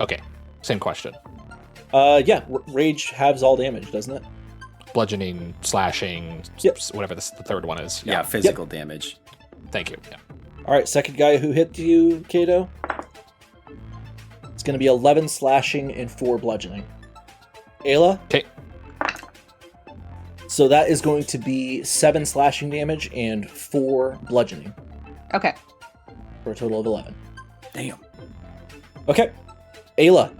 Okay, same question. Yeah, rage halves all damage, doesn't it? Bludgeoning, slashing, Yep. whatever the third one is. Yeah, physical damage. Thank you. Yeah. All right, second guy who hit you, Kato. It's going to be 11 slashing and 4 bludgeoning. Aila? Okay. So that is going to be 7 slashing damage and 4 bludgeoning Okay. for a total of 11. Damn. Okay. Aila.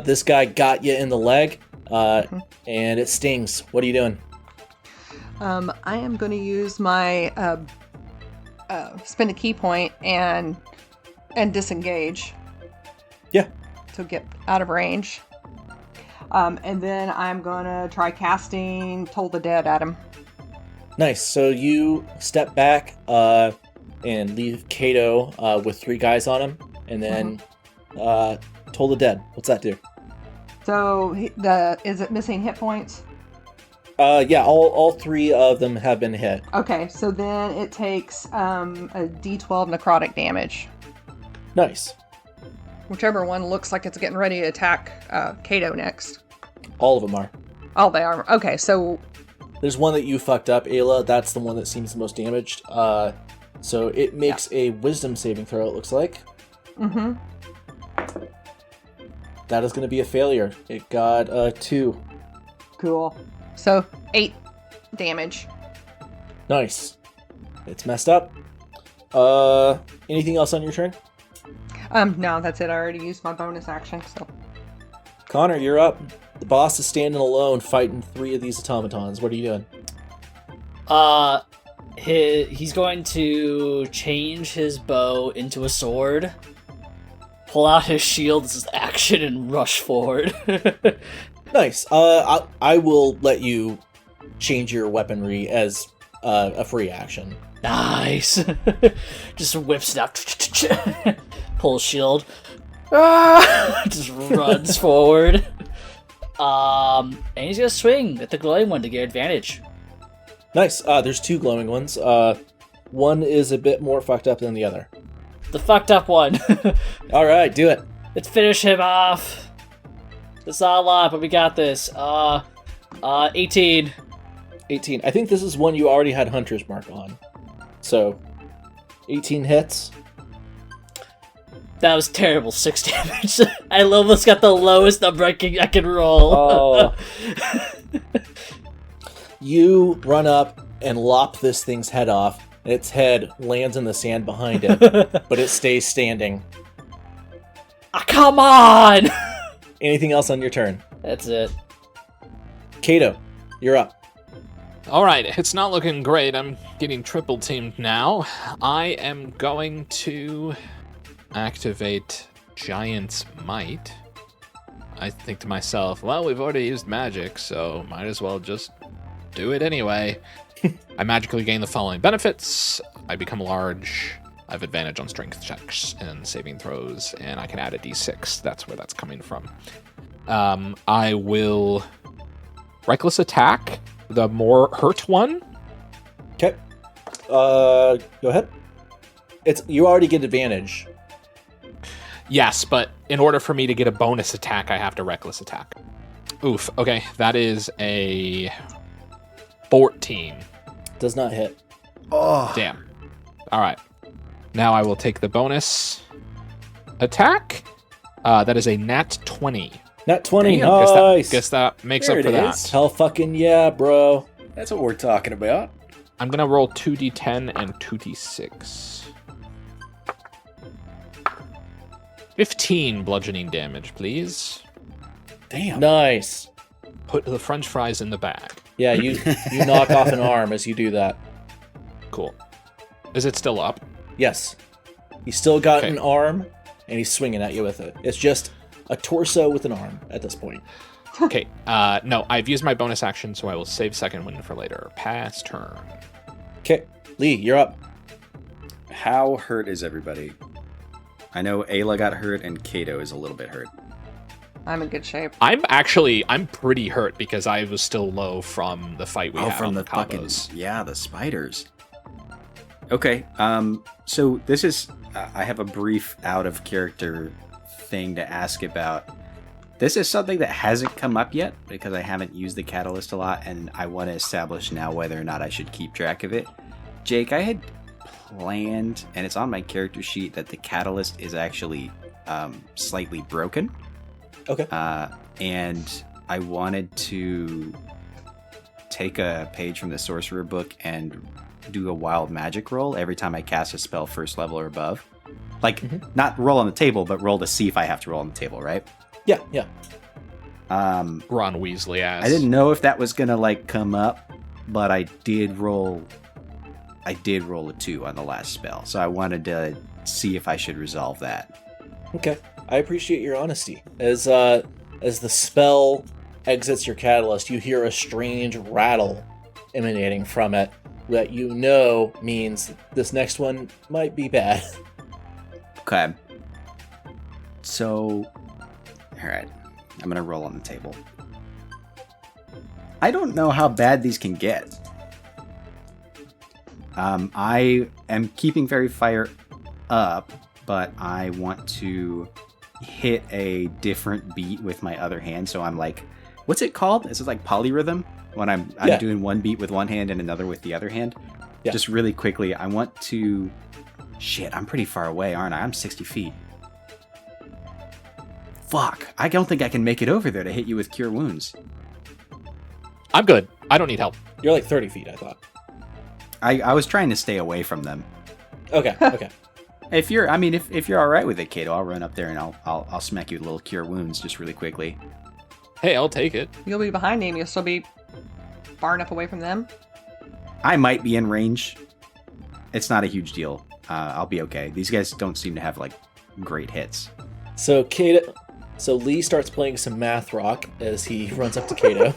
This guy got you in the leg, and it stings. What are you doing? I am going to use my spend a key point and disengage. Yeah. To get out of range. And then I'm going to try casting Toll the Dead at him. Nice. So you step back and leave Kato with 3 guys on him, and then Toll the Dead. What's that do? So is it missing hit points? Yeah, all 3 of them have been hit. Okay, so then it takes a D12 necrotic damage. Nice. Whichever one looks like it's getting ready to attack Kato next. All of them are. Oh, they are. Okay, so There's one that you fucked up, Aila. That's the one that seems the most damaged. So it makes a wisdom saving throw, it looks like. Mm-hmm. That is going to be a failure. It got 2. Cool. So 8 damage. Nice. It's messed up. Anything else on your turn? No, that's it. I already used my bonus action, so. Connor, you're up. The boss is standing alone fighting 3 of these automatons. What are you doing? He's going to change his bow into a sword, pull out his shield as his action, and rush forward. Nice. I will let you change your weaponry as a free action. Nice. Just whips it out. Pulls shield. Just runs forward. And he's gonna swing at the glowing one to get advantage. Nice. There's 2 glowing ones. One is a bit more fucked up than the other. The fucked up one. All right, do it. Let's finish him off. It's not a lot, but we got this. 18. 18. I think this is one you already had Hunter's Mark on. So, 18 hits. That was terrible. 6 damage. I almost got the lowest number I can roll. Oh. You run up and lop this thing's head off, and its head lands in the sand behind it, but it stays standing. Come on! Anything else on your turn? That's it. Kato, you're up. All right, it's not looking great. I'm getting triple teamed now. I am going to activate Giant's Might. I think to myself, well, we've already used magic, so might as well just do it anyway. I magically gain the following benefits. I become large. I have advantage on strength checks and saving throws, and I can add a d6. That's where that's coming from. I will reckless attack the more hurt one. Okay. Go ahead. You already get advantage. Yes, but in order for me to get a bonus attack, I have to reckless attack. Oof. Okay, that is a 14. Does not hit. Oh, Damn. All right. Now I will take the bonus attack. That is a nat 20. Nat 20. Damn, Nice. Guess that makes There up for it that. is. Hell fucking yeah, bro. that's what we're talking about. I'm going to roll 2d10 and 2d6. 15 bludgeoning damage, please. Damn. Nice. Put the french fries in the bag. Yeah, you knock off an arm as you do that. Cool. Is it still up? Yes. He's still got Okay. an arm, and he's swinging at you with it. It's just a torso with an arm at this point. Okay. No, I've used my bonus action, so I will save second wind for later. Pass turn. Okay. Lee, you're up. How hurt is everybody? I know Aila got hurt and Kato is a little bit hurt. I'm in good shape. I'm pretty hurt because I was still low from the fight we had from on the fucking combos. the spiders. Okay, so this is I have a brief out of character thing to ask about. This is something that hasn't come up yet because I haven't used the catalyst a lot, and I want to establish now whether or not I should keep track of it. Jake, I had planned, and it's on my character sheet, that the catalyst is actually slightly broken. Okay. And I wanted to take a page from the sorcerer book and do a wild magic roll every time I cast a spell first level or above. Like, not roll on the table, but roll to see if I have to roll on the table, right? Yeah. Ron Weasley ass. I didn't know if that was gonna like come up, but I did roll a 2 on the last spell, so I wanted to see if I should resolve that. Okay. I appreciate your honesty. As the spell exits your catalyst, you hear a strange rattle emanating from it that you know means this next one might be bad. Okay. So, alright. I'm gonna roll on the table. I don't know how bad these can get. I am keeping Fairy Fire up, but I want to hit a different beat with my other hand, so I'm like, what's it called? Is it like polyrhythm? when I'm Yeah. doing one beat with one hand and another with the other hand. Yeah. Just really quickly, I want to... Shit, I'm pretty far away, aren't I? I'm 60 feet. Fuck, I don't think I can make it over there to hit you with Cure Wounds. I'm good. I don't need help. You're like 30 feet, I thought. I was trying to stay away from them. Okay, okay. If you're all right with it, Kato, I'll run up there and I'll smack you with a little Cure Wounds just really quickly. Hey, I'll take it. You'll be behind him. You'll still be far enough away from them. I might be in range. It's not a huge deal. I'll be okay. These guys don't seem to have like great hits. So Lee starts playing some math rock as he runs up to Kato.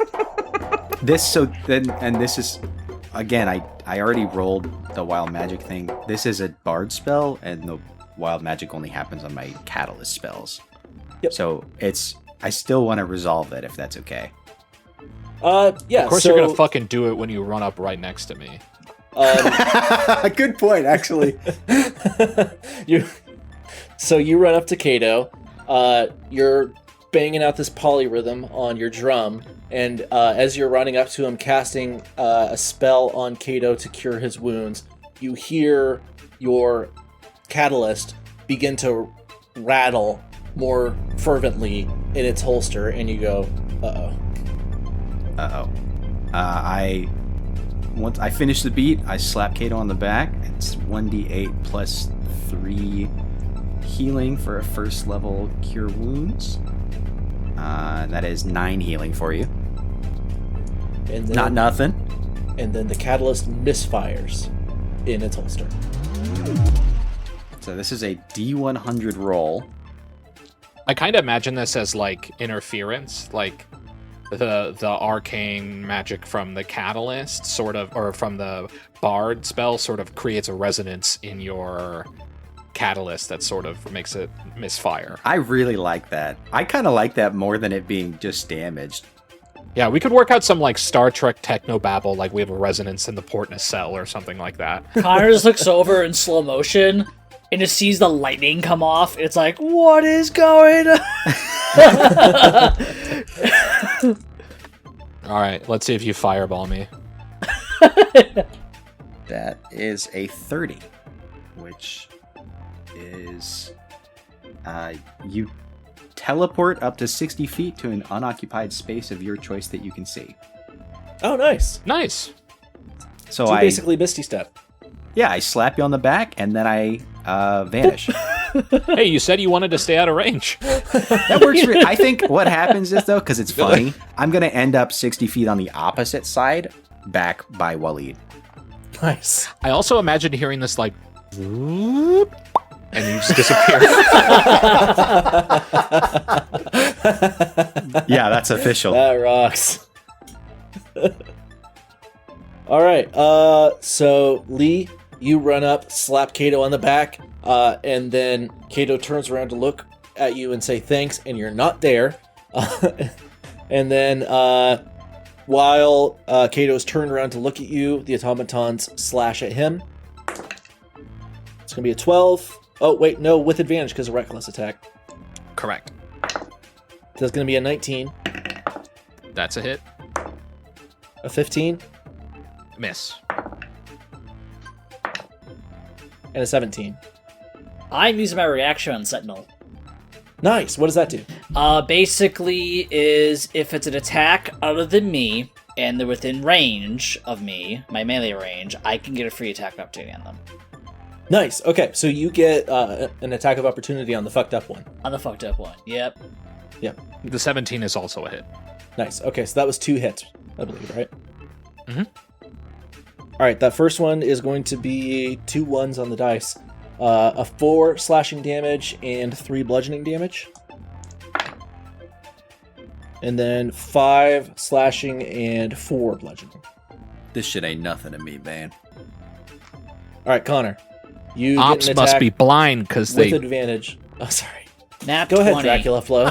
This is again, I already rolled the wild magic thing. This is a bard spell, and the wild magic only happens on my catalyst spells. Yep. So I still want to resolve that if that's okay. Yeah. Of course, you're gonna fucking do it when you run up right next to me. Good point, actually. You run up to Kato. You're banging out this polyrhythm on your drum, and as you're running up to him, casting a spell on Kato to cure his wounds, you hear your catalyst begin to rattle more fervently in its holster, and you go, Uh-oh. Once I finish the beat, I slap Kato on the back. It's 1d8 plus 3 healing for a first level Cure Wounds. That is 9 healing for you. and then, Not nothing. And then the catalyst misfires in its holster. So this is a D100 roll. I kind of imagine this as like interference, like the arcane magic from the catalyst sort of, or from the bard spell sort of creates a resonance in your catalyst that sort of makes it misfire. I really like that. I kind of like that more than it being just damaged. Yeah, we could work out some like Star Trek technobabble, like we have a resonance in the port in a cell or something like that. Connor just looks over in slow motion and just sees the lightning come off. It's like, what is going on? All right, let's see if you fireball me. That is a 30, which is you teleport up to 60 feet to an unoccupied space of your choice that you can see. Oh, nice. Nice. So you basically Misty Step. I slap you on the back and then I vanish. Hey, you said you wanted to stay out of range. That works for I think what happens is, though, because it's funny, I'm going to end up 60 feet on the opposite side, back by Waleed. Nice. I also imagine hearing this like, whoop, and you just disappear. Yeah, that's official. That rocks. All right. So Lee, you run up, slap Kato on the back, and then Kato turns around to look at you and say thanks, and you're not there. And then while Kato's turned around to look at you, the automatons slash at him. It's gonna be a 12. Oh wait, no, with advantage because of reckless attack. Correct. So it's gonna be a 19, That's a hit. a 15, Miss. and a 17. I'm using my reaction on Sentinel. Nice. What does that do? Basically is if it's an attack other than me and they're within range of me, my melee range, I can get a free attack opportunity on them. Nice. Okay, so you get an attack of opportunity on the fucked up one. On the fucked up one. Yep. Yep. The 17 is also a hit. Nice. Okay, so that was 2 hits, I believe, right? Mhm. All right, that first one is going to be 2 1s on the dice. A 4 slashing damage and 3 bludgeoning damage. And then 5 slashing and 4 bludgeoning. This shit ain't nothing to me, man. All right, Connor. You Ops get an must attack be blind because with they. advantage. Oh, sorry. Nat Go 20. ahead, Dracula Flo.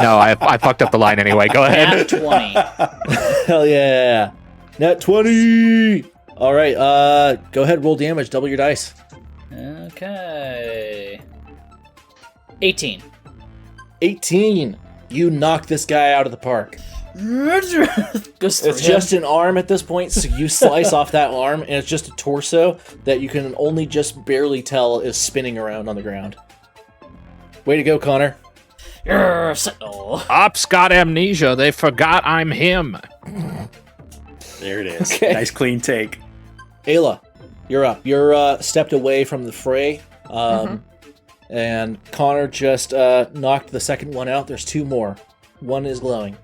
No, I fucked up the line anyway. Go ahead. Nat 20. Hell yeah. Nat 20! All right, go ahead, roll damage, double your dice. Okay. 18. 18. You knock this guy out of the park. Goes through It's him. just an arm at this point, so you slice off that arm, and it's just a torso that you can only just barely tell is spinning around on the ground. Way to go, Connor. Sentinel. Ops got amnesia. They forgot I'm him. There it is. Okay. Nice clean take. Aila, you're up. You're stepped away from the fray, and Connor just knocked the second one out. There's two more. One is glowing.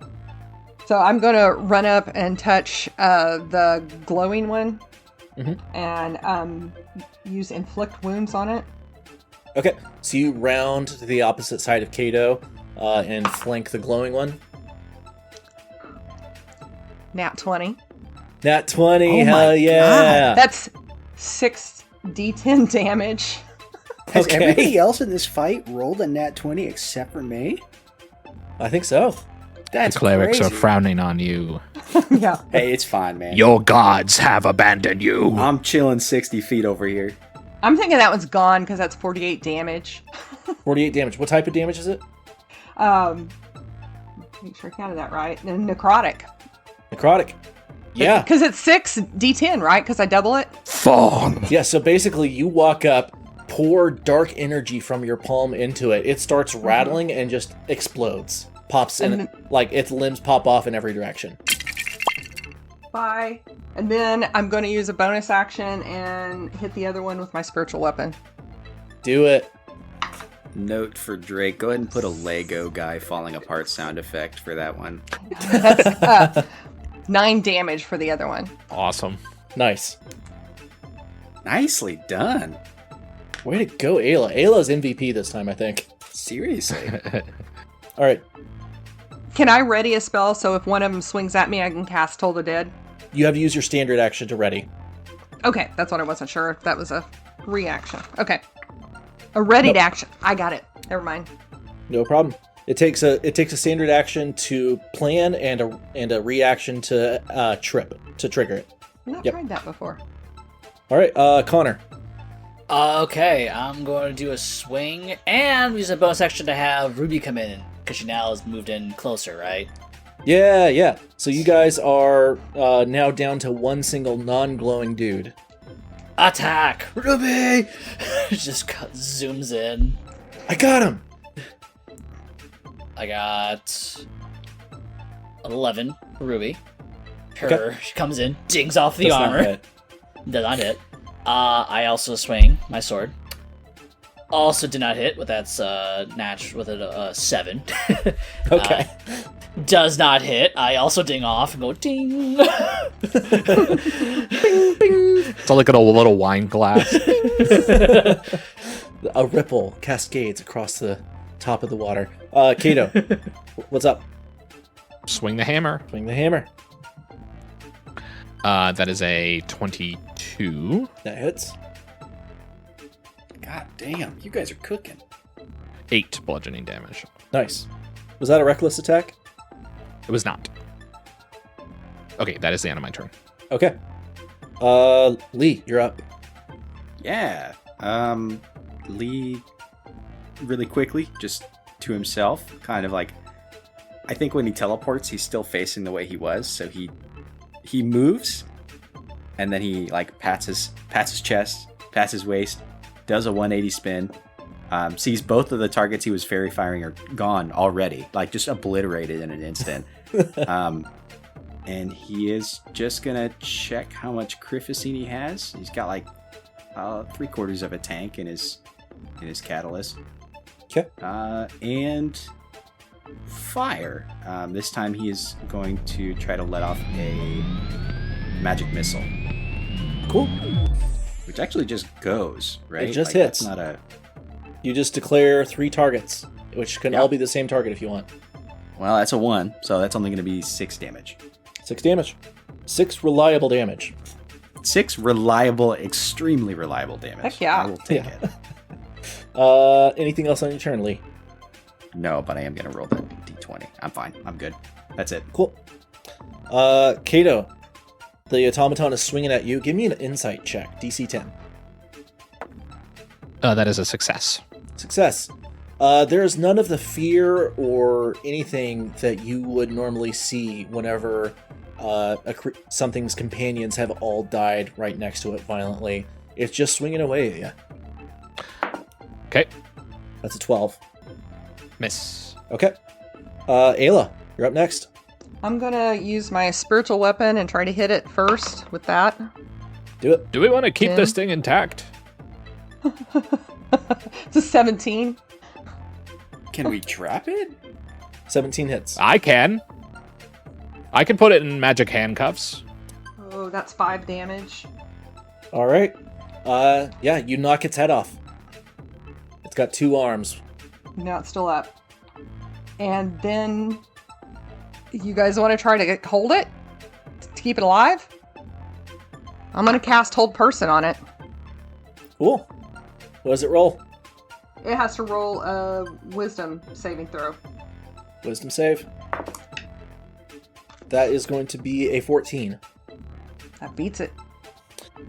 So I'm going to run up and touch the glowing one and use inflict wounds on it. Okay, so you round to the opposite side of Kato and flank the glowing one. Nat 20. Nat 20, Oh my hell yeah! That's 6d10 damage. Has Okay. everybody else in this fight rolled a nat 20 except for me? I think so. That's The clerics crazy. are frowning on you. Yeah. Hey, it's fine, man. Your gods have abandoned you. I'm chilling 60 feet over here. I'm thinking that one's gone because that's 48 damage. 48 damage. What type of damage is it? Make sure I counted that right. Necrotic. Necrotic. Yeah. Because it's 6d10, right? Because I double it. Fawn. Yeah, so basically you walk up, pour dark energy from your palm into it. It starts rattling and just explodes. Pops in, And like its limbs pop off in every direction. Bye. And then I'm going to use a bonus action and hit the other one with my spiritual weapon. Do it. Note for Drake, go ahead and put a Lego guy falling apart sound effect for that one. That's 9 damage for the other one. Awesome. Nice. Nicely done. Way to go, Aila. Aila's MVP this time, I think. Seriously. All right. Can I ready a spell so if one of them swings at me, I can cast Toll the Dead? You have to use your standard action to ready. Okay, that's what I wasn't sure if that was a reaction. Okay. A readied action. I got it. Never mind. No problem. It takes a standard action to plan and a reaction to trigger it. I've not Yep. tried that before. All right, Connor. Okay, I'm going to do a swing and use a bonus action to have Ruby come in because she now has moved in closer, right? Yeah. So you guys are now down to one single non-glowing dude. Attack, Ruby! Just zooms in. I got him. I got 11 Ruby. Okay. She comes in, dings off the Does not armor. hit. Does not hit. I also swing my sword. Also did not hit with that's with a 7. Okay. Does not hit. I also ding off and go ding. It's like a little wine glass. A ripple cascades across the top of the water. Kato, what's up? Swing the hammer. Swing the hammer. That is a 22. That hits. God damn, you guys are cooking. 8 bludgeoning damage. Nice. Was that a reckless attack? It was not. Okay, that is the end of my turn. Okay. Lee, you're up. Yeah. Lee, really quickly, just to himself, kind of like, I think when he teleports, he's still facing the way he was, so he moves, and then he like pats his chest, pats his waist, does a 180 spin, sees both of the targets he was fairy firing are gone already, like just obliterated in an instant. And he is just gonna check how much Cryphocene he has. He's got like 3/4 of a tank in his catalyst. Okay. And fire. This time he is going to try to let off a magic missile, Cool. which actually just goes, right? It just Like, that's hits. not a. You just declare 3 targets, which can Yeah. all be the same target if you want. Well, that's a 1, so that's only going to be 6 damage. 6 damage. 6 reliable damage. 6 reliable, extremely reliable damage. Heck yeah. I will take Yeah. it. Anything else on your turn, Lee? No, but I am going to roll the d20. I'm fine. I'm good. That's it. Cool. Kato, the automaton is swinging at you. Give me an insight check, DC 10. That is a success. Success. There's none of the fear or anything that you would normally see whenever something's companions have all died right next to it violently. It's just swinging away at you. Okay. That's a 12. Miss. Okay. Aila, you're up next. I'm gonna use my spiritual weapon and try to hit it first with that. Do it. Do we want to keep 10. this thing intact? It's a 17. Can we trap it? 17 hits. I can. I can put it in magic handcuffs. Oh, that's 5 damage. All right. Yeah, you knock its head off. It's got 2 arms. Now it's still up. And then you guys want to try to hold it? To keep it alive? I'm going to cast Hold Person on it. Cool. What does it roll? It has to roll a Wisdom saving throw. Wisdom save. That is going to be a 14. That beats it.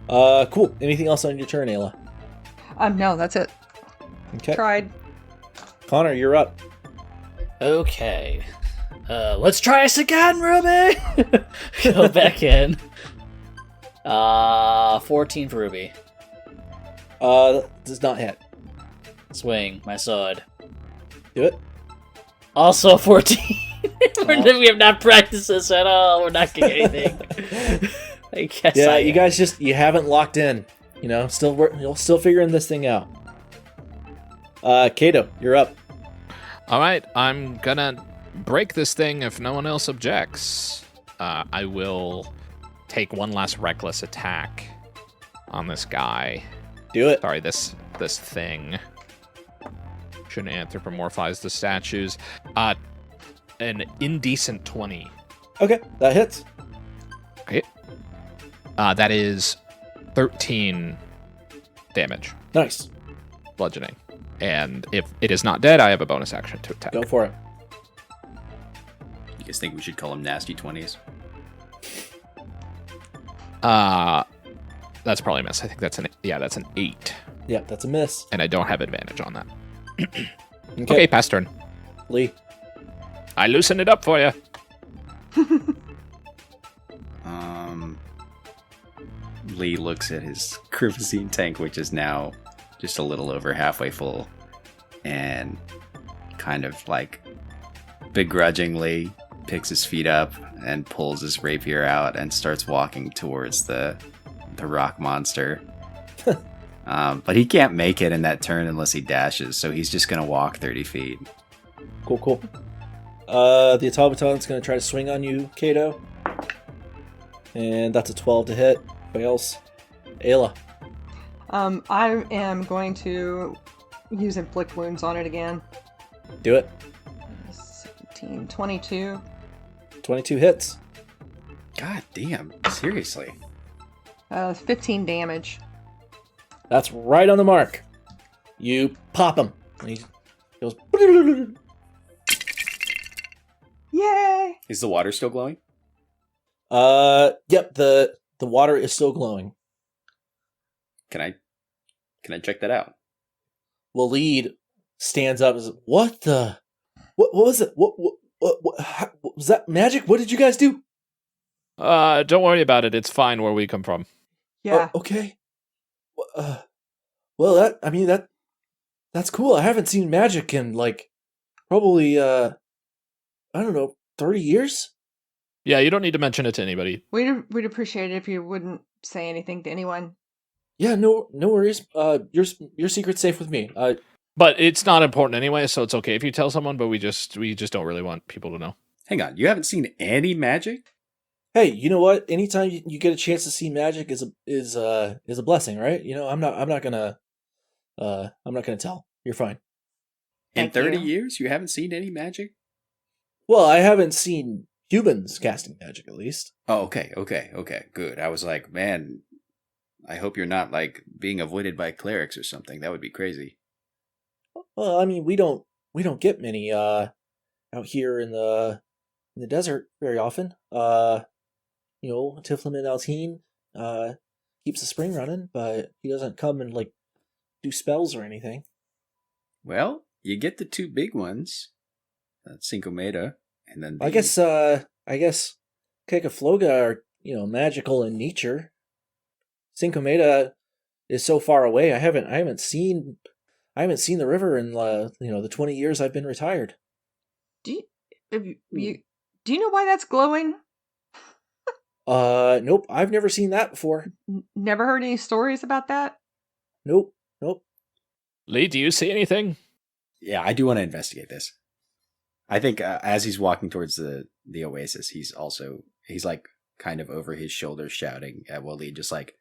Cool. Anything else on your turn, Aila? No, that's it. Okay. Tried. Connor, you're up. Okay. Let's try this again, Ruby! Go back in. 14 for Ruby. Does not hit. Swing my sword. Do it. Also 14. We have not practiced this at all. We're not getting anything. I guess. Yeah, you guys you haven't locked in. You know, you're still figuring this thing out. Kato, you're up. All right, I'm gonna break this thing if no one else objects. I will take one last reckless attack on this guy. Do it. Sorry, this thing. Shouldn't anthropomorphize the statues. An indecent 20. Okay, that hits. Okay. That is 13 damage, Nice. bludgeoning. And if it is not dead, I have a bonus action to attack. Go for it. You guys think we should call them nasty 20s? That's probably a miss. I think that's an 8. Yeah, that's a miss. And I don't have advantage on that. Okay, pass turn. Lee. I loosen it up for you. Lee looks at his cruising tank, which is now just a little over halfway full, and kind of like begrudgingly picks his feet up and pulls his rapier out and starts walking towards the rock monster. But he can't make it in that turn unless he dashes, so he's just gonna walk 30 feet. Cool. The automaton's going to try to swing on you, Kato. And that's a 12 to hit. Fails. Aila. I am going to use Inflict Wounds on it again. Do it. 17, 22. 22 hits. God damn, seriously. 15 damage. That's right on the mark. You pop him. And he goes... Yay! Is the water still glowing? Yep, the water is still glowing. Can I check that out? Waleed stands up and says, What was it? What was that magic? What did you guys do? Don't worry about it. It's fine where we come from. Yeah. Oh, okay. Well, that's cool. I haven't seen magic in, like, probably, I don't know, 30 years? Yeah, you don't need to mention it to anybody. We'd appreciate it if you wouldn't say anything to anyone. Yeah, no worries. Your secret's safe with me. But it's not important anyway, so it's okay if you tell someone, but we just don't really want people to know. Hang on, you haven't seen any magic? Hey, you know what? Anytime you get a chance to see magic is a blessing, right? You know, I'm not gonna tell. You're fine. In Thank 30 you. years, you haven't seen any magic? Well, I haven't seen humans casting magic, at least. Oh, okay, good. I was like, man, I hope you're not, like, being avoided by clerics or something. That would be crazy. Well, I mean, we don't get many out here in the desert very often. You know, Tiflin Altine keeps the spring running, but he doesn't come and like do spells or anything. Well, you get the two big ones. That's Cinco Meda, and then I guess Kekafloga are, magical in nature. Cinco Meda is so far away. I haven't seen the river in the 20 years I've been retired. Do you know why that's glowing? Nope, I've never seen that before. Never heard any stories about that? Nope. Lee, do you see anything? Yeah, I do want to investigate this. I think as he's walking towards the oasis, he's like kind of over his shoulder shouting at Waleed, just like,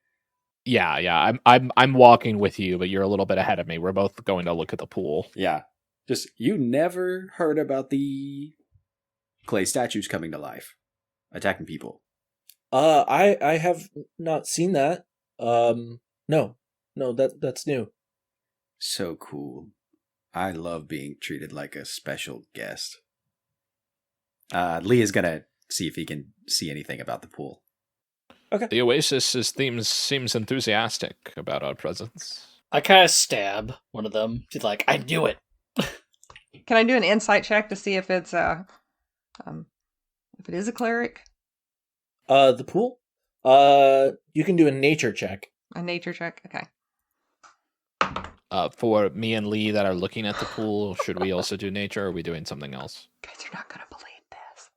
Yeah. I'm walking with you, but you're a little bit ahead of me. We're both going to look at the pool. yeah, just, you never heard about the clay statues coming to life, attacking people. I have not seen that. No, that's new. So cool. I love being treated like a special guest. Lee is gonna see if he can see anything about the pool. Okay. The Oasis seems enthusiastic about our presence. I kind of stab one of them. She's like, I knew it. Can I do an insight check to see if it's if it is a cleric? The pool? You can do a nature check. A nature check? Okay. For me and Lee that are looking at the pool, should we also do nature, or are we doing something else? Guys, you're not gonna believe this.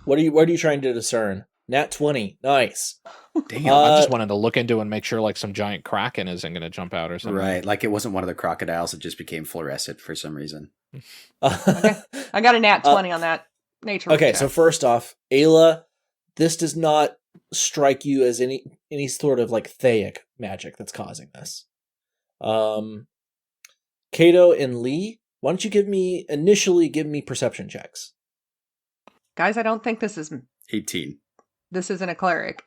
What are you trying to discern? Nat 20. Nice. Damn. I just wanted to look into and make sure like some giant kraken isn't going to jump out or something. Right, like it wasn't one of the crocodiles that just became fluorescent for some reason. Okay. I got a nat 20 on that nature Okay, check. so first off, Aila, this does not strike you as any sort of like theic magic that's causing this. Kato and Lee, why don't you initially give me perception checks? Guys, I don't think this 18. isn't a cleric.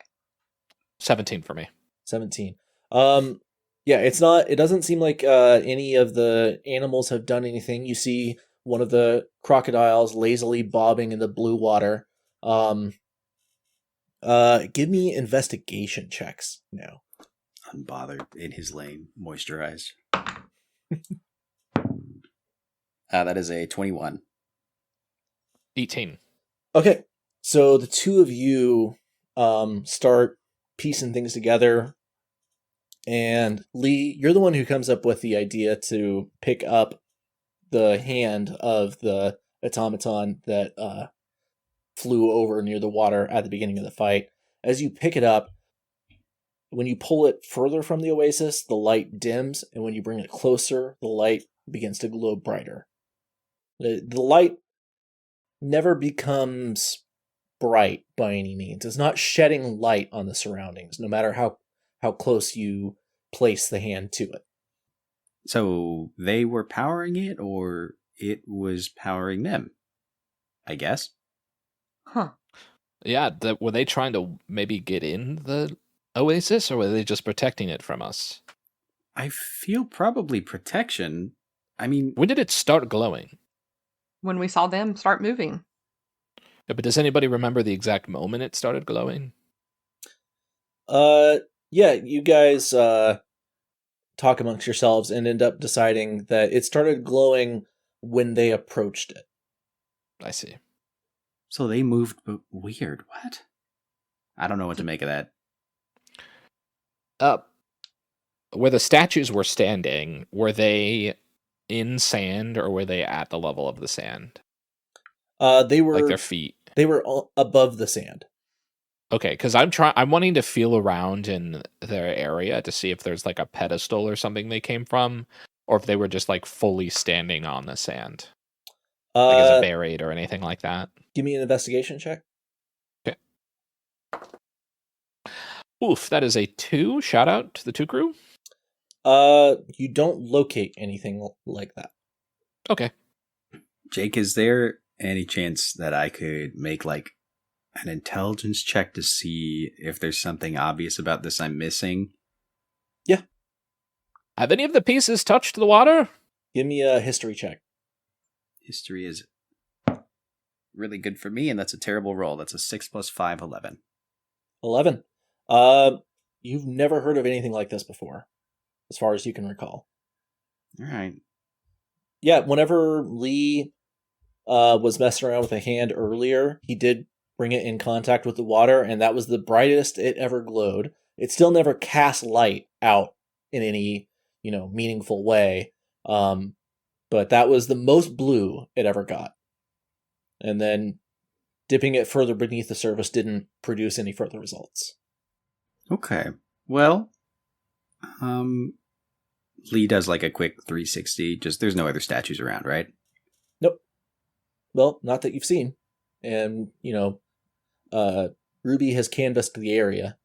17 for me. 17. Yeah, it doesn't seem like any of the animals have done anything. You see one of the crocodiles lazily bobbing in the blue water. Give me investigation checks now. Unbothered in his lane, moisturized. That is a 21. 18. Okay, so the two of you start piecing things together. And Lee, you're the one who comes up with the idea to pick up the hand of the automaton that flew over near the water at the beginning of the fight. As you pick it up, when you pull it further from the oasis, the light dims, and when you bring it closer, the light begins to glow brighter. The light never becomes bright by any means. It's not shedding light on the surroundings, no matter how close you place the hand to it. So they were powering it, or it was powering them, I guess. Huh. Yeah, were they trying to maybe get in the oasis, or were they just protecting it from us? I feel probably protection. I mean, When did it start glowing? When we saw them start moving. Yeah, but does anybody remember the exact moment it started glowing? Yeah, you guys talk amongst yourselves and end up deciding that it started glowing when they approached it. I see. so they moved, but weird. What? I don't know what to make of that. Where the statues were standing, were they in sand, or were they at the level of the sand? They were Like their feet? They were above the sand. Okay, because I'm wanting to feel around in their area to see if there's like a pedestal or something they came from, or if they were just like fully standing on the sand. Like is it buried or anything like that? Give me an investigation check. Okay. Oof, that is a 2. Shout out to the 2 crew. You don't locate anything like that. Okay. Jake, is there any chance that I could make like an intelligence check to see if there's something obvious about this I'm missing? Yeah. Have any of the pieces touched the water? Give me a history check. History is really good for me, and that's a terrible roll. That's a 6 + 5, 11. 11. You've never heard of anything like this before, as far as you can recall. All right. Yeah, whenever Lee was messing around with a hand earlier, he did bring it in contact with the water, and that was the brightest it ever glowed. It still never cast light out in any, meaningful way. But that was the most blue it ever got. And then dipping it further beneath the surface didn't produce any further results. Okay. Well, Lee does like a quick 360. Just there's no other statues around, right? Nope. Well, not that you've seen. And, Ruby has canvassed the area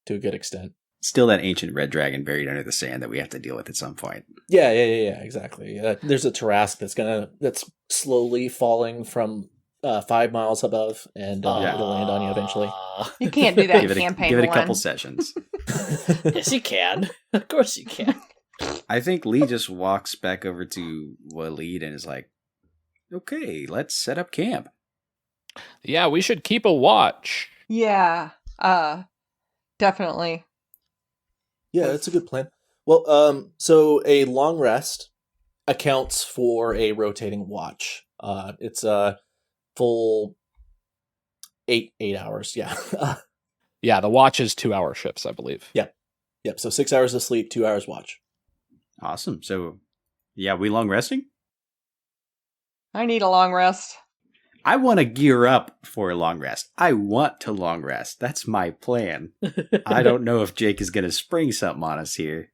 to a good extent. Still that ancient red dragon buried under the sand that we have to deal with at some point. Yeah, exactly. There's a Tarrasque that's slowly falling from 5 miles above, and it'll land on you eventually. You can't do that Give campaign it a one. couple sessions. Yes, you can. Of course you can. I think Lee just walks back over to Waleed and is like, okay, let's set up camp. Yeah, we should keep a watch. Yeah, definitely. Yeah, that's a good plan. Well, so a long rest accounts for a rotating watch. It's a full 8 hours. Yeah. Yeah, the watch is 2-hour shifts, I believe. Yep. So 6 hours of sleep, 2 hours watch. Awesome. So, yeah, we long resting? I need a long rest. I want to gear up for a long rest. I want to long rest. That's my plan. I don't know if Jake is going to spring something on us here.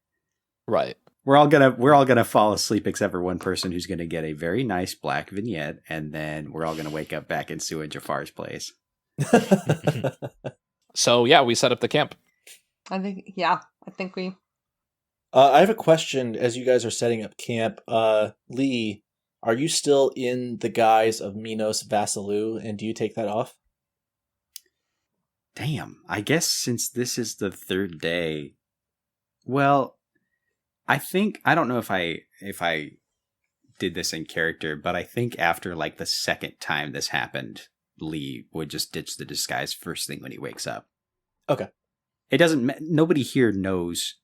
Right. We're all gonna fall asleep except for one person who's gonna get a very nice black vignette, and then we're all gonna wake up back in Sue and Jafar's place. So, yeah, we set up the camp. I think we. I have a question as you guys are setting up camp. Lee, are you still in the guise of Minos Vassalou, and do you take that off? Damn, I guess since this is the third day, well, I don't know if I did this in character, but I think after like the second time this happened, Lee would just ditch the disguise first thing when he wakes up. Okay. It doesn't, nobody here knows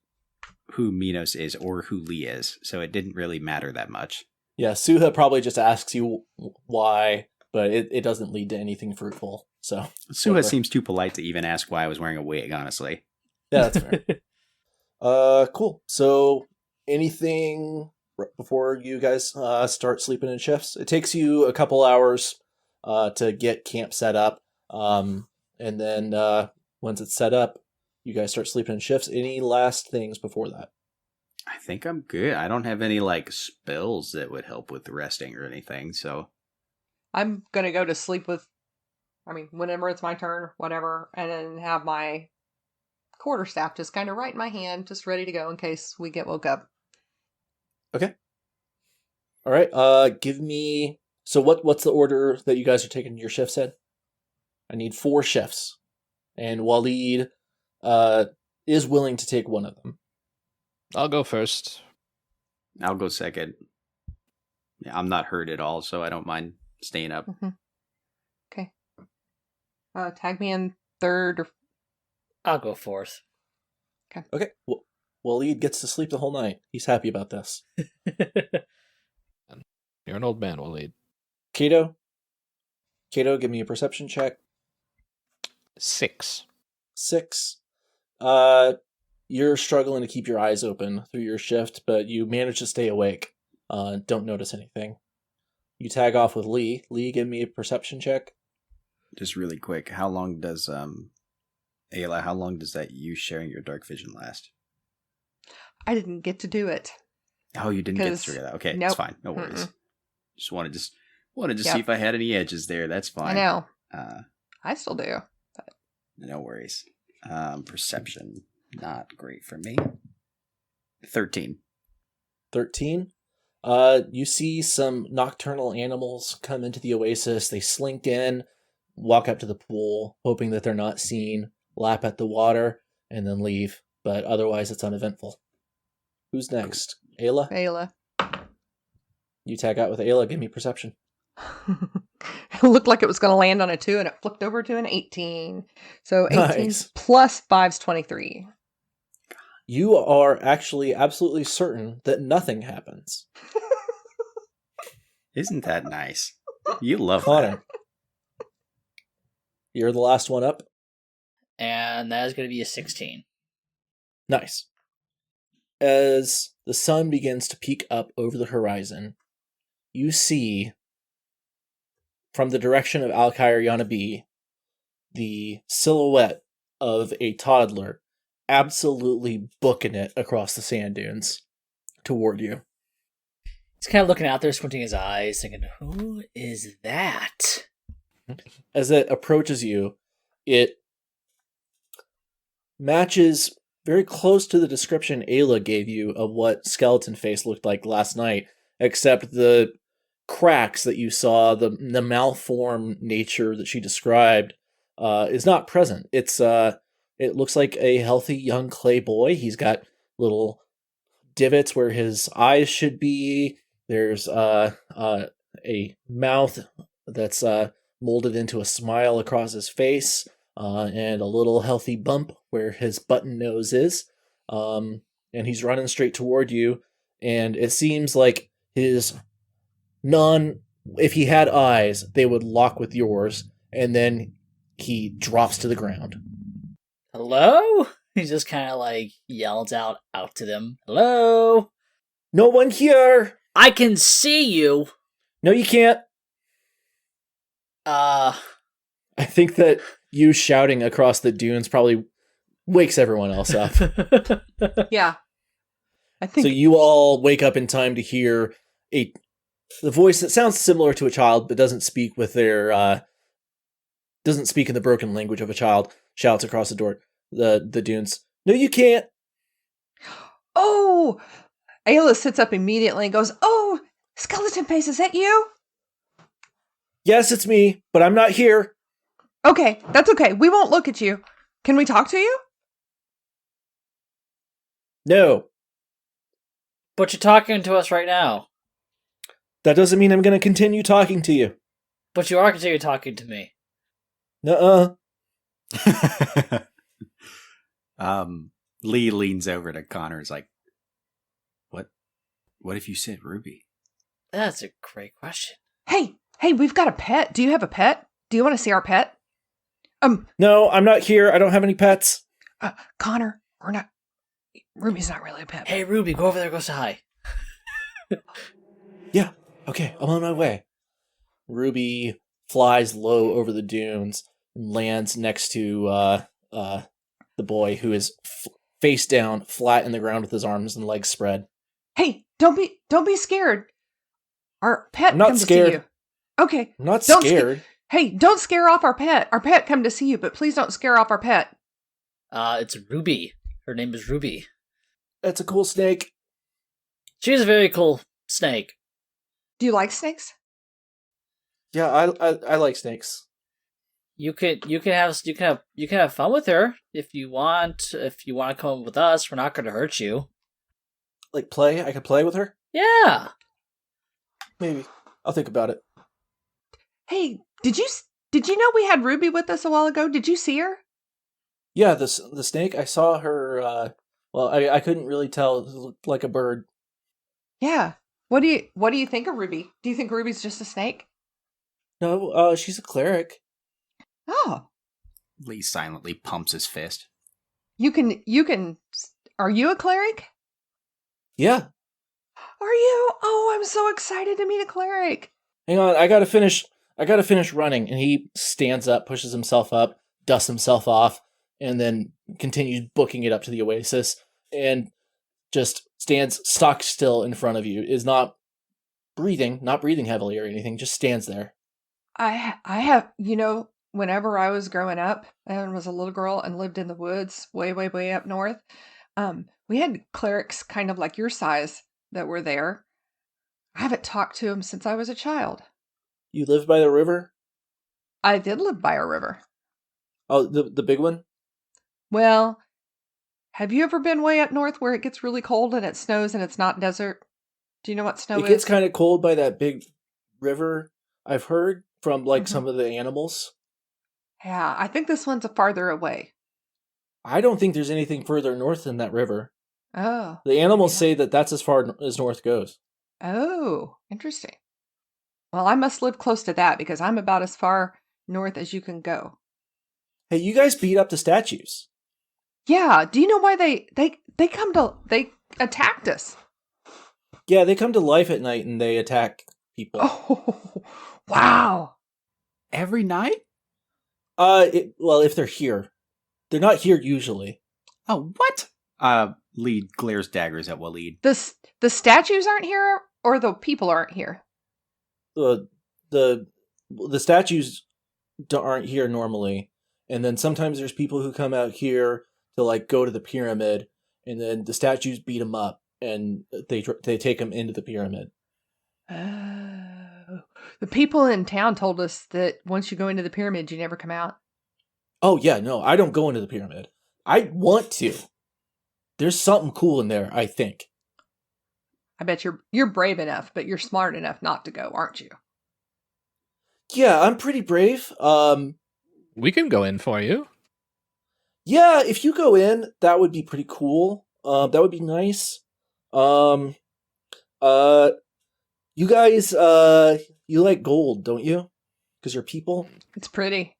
who Minos is or who Lee is, so it didn't really matter that much. Yeah, Suha probably just asks you why, but it doesn't lead to anything fruitful. So Suha seems too polite to even ask why I was wearing a wig, honestly. Yeah, that's fair. Cool. So anything before you guys start sleeping in shifts? It takes you a couple hours to get camp set up. And then once it's set up, you guys start sleeping in shifts. Any last things before that? I think I'm good. I don't have any like spells that would help with resting or anything, so I'm gonna go to sleep whenever it's my turn, whatever, and then have my quarterstaff just kind of right in my hand, just ready to go in case we get woke up. Okay. All right. Give me. So what's the order that you guys are taking your shifts in? I need 4 shifts, and Waleed is willing to take one of them. I'll go first. I'll go second. Yeah, I'm not hurt at all, so I don't mind staying up. Mm-hmm. Okay. Tag me in third or... I'll go fourth. Okay. Well, Waleed gets to sleep the whole night. He's happy about this. You're an old man, Waleed. Kato, give me a perception check. 6. 6. You're struggling to keep your eyes open through your shift, but you manage to stay awake. Don't notice anything. You tag off with Lee. Lee, give me a perception check. Just really quick, how long does Aila, how long does that you sharing your dark vision last? I didn't get to do it. Oh, you didn't get to figure that. Okay, nope. It's fine. No worries. Just wanted to Yep. see if I had any edges there. That's fine. I know. I still do. No worries. Perception, not great for me. 13. 13. You see some nocturnal animals come into the oasis. They slink in, walk up to the pool, hoping that they're not seen, lap at the water, and then leave. But otherwise, it's uneventful. Who's next? Aila? Aila. You tag out with Aila. Give me perception. It looked like it was going to land on a 2, and it flipped over to an 18. So 18 Nice. plus 5's 23. You are actually absolutely certain that nothing happens. Isn't that nice? You love Connor, you're the last one up. And that is going to be a 16. Nice. As the sun begins to peek up over the horizon, you see, from the direction of Al-Karyana the silhouette of a toddler absolutely booking it across the sand dunes toward you. He's kind of looking out there, squinting his eyes, thinking, who is that? As it approaches you, it matches very close to the description Aila gave you of what Skeletonface looked like last night, except the cracks that you saw, the malformed nature that she described, is not present. It looks like a healthy young clay boy. He's got little divots where his eyes should be. There's a mouth that's molded into a smile across his face, and a little healthy bump where his button nose is. And he's running straight toward you, and it seems like his if he had eyes, they would lock with yours, and then he drops to the ground. Hello? He just kind of yells out to them. Hello? No one here! I can see you! No, you can't. Uh, I think that you shouting across the dunes probably wakes everyone else up. Yeah. I think So you all wake up in time to hear the voice that sounds similar to a child, but doesn't speak with doesn't speak in the broken language of a child, shouts across the dunes. No, you can't. Oh! Aila sits up immediately and goes, "Oh, Skeletonface, is that you?" Yes, it's me, but I'm not here. Okay, that's okay. We won't look at you. Can we talk to you? No, but you're talking to us right now. that doesn't mean I'm going to continue talking to you. But you are continuing talking to me. Nuh-uh. Lee leans over to Connor. Is like, what if you said Ruby? That's a great question. Hey, we've got a pet. Do you have a pet? Do you want to see our pet? No, I'm not here. I don't have any pets. Connor, Ruby's not really a pet. Hey, Ruby, go over there, go say hi. Yeah, okay, I'm on my way. Ruby flies low over the dunes and lands next to the boy, who is face down, flat in the ground with his arms and legs spread. Hey, don't be scared. Our pet I'm not come scared. to see you. Okay. I'm not Don't scared. Hey, don't scare off our pet. Our pet come to see you, but please don't scare off our pet. It's Ruby. Her name is Ruby. That's a cool snake. She's a very cool snake. Do you like snakes? Yeah, I like snakes. You can have fun with her if you want. If you want to come with us, we're not going to hurt you. Like play? I could play with her? Yeah. Maybe. I'll think about it. Hey, did you know we had Ruby with us a while ago? Did you see her? Yeah, the snake, I saw her, well, I couldn't really tell. It looked like a bird. Yeah. What do you think of Ruby? Do you think Ruby's just a snake? No, she's a cleric. Oh. Lee silently pumps his fist. You can are you a cleric? Yeah. Are you? Oh, I'm so excited to meet a cleric. Hang on, I gotta finish running. And he stands up, pushes himself up, dusts himself off, and then continues booking it up to the oasis, and just stands stock still in front of you. Is not breathing heavily or anything, just stands there. I have, whenever I was growing up and was a little girl and lived in the woods way, way, way up north, we had clerics kind of like your size that were there. I haven't talked to them since I was a child. You live by the river? I did live by a river. Oh, the big one? Well, have you ever been way up north where it gets really cold and it snows and it's not desert? Do you know what snow is? It gets kind of cold by that big river, I've heard, from some of the animals. Yeah, I think this one's farther away. I don't think there's anything further north than that river. Oh. The animals yeah. say that that's as far as north goes. Oh, interesting. Well, I must live close to that because I'm about as far north as you can go. Hey, you guys beat up the statues. Yeah. Do you know why they attacked us? Yeah, they come to life at night and they attack people. Oh, wow. Every night? Well, if they're here. They're not here usually. Oh, what? Lead glares daggers at Waleed. The statues aren't here, or the people aren't here? The statues aren't here normally, and then sometimes there's people who come out here to like go to the pyramid, and then the statues beat them up, and they take them into the pyramid. Oh, the people in town told us that once you go into the pyramid, you never come out. Oh yeah, no, I don't go into the pyramid. I want to. There's something cool in there, I think. I bet you're brave enough, but you're smart enough not to go, aren't you? Yeah, I'm pretty brave. We can go in for you. Yeah, if you go in, that would be pretty cool. That would be nice. You guys, you like gold, don't you? Because you're people. It's pretty.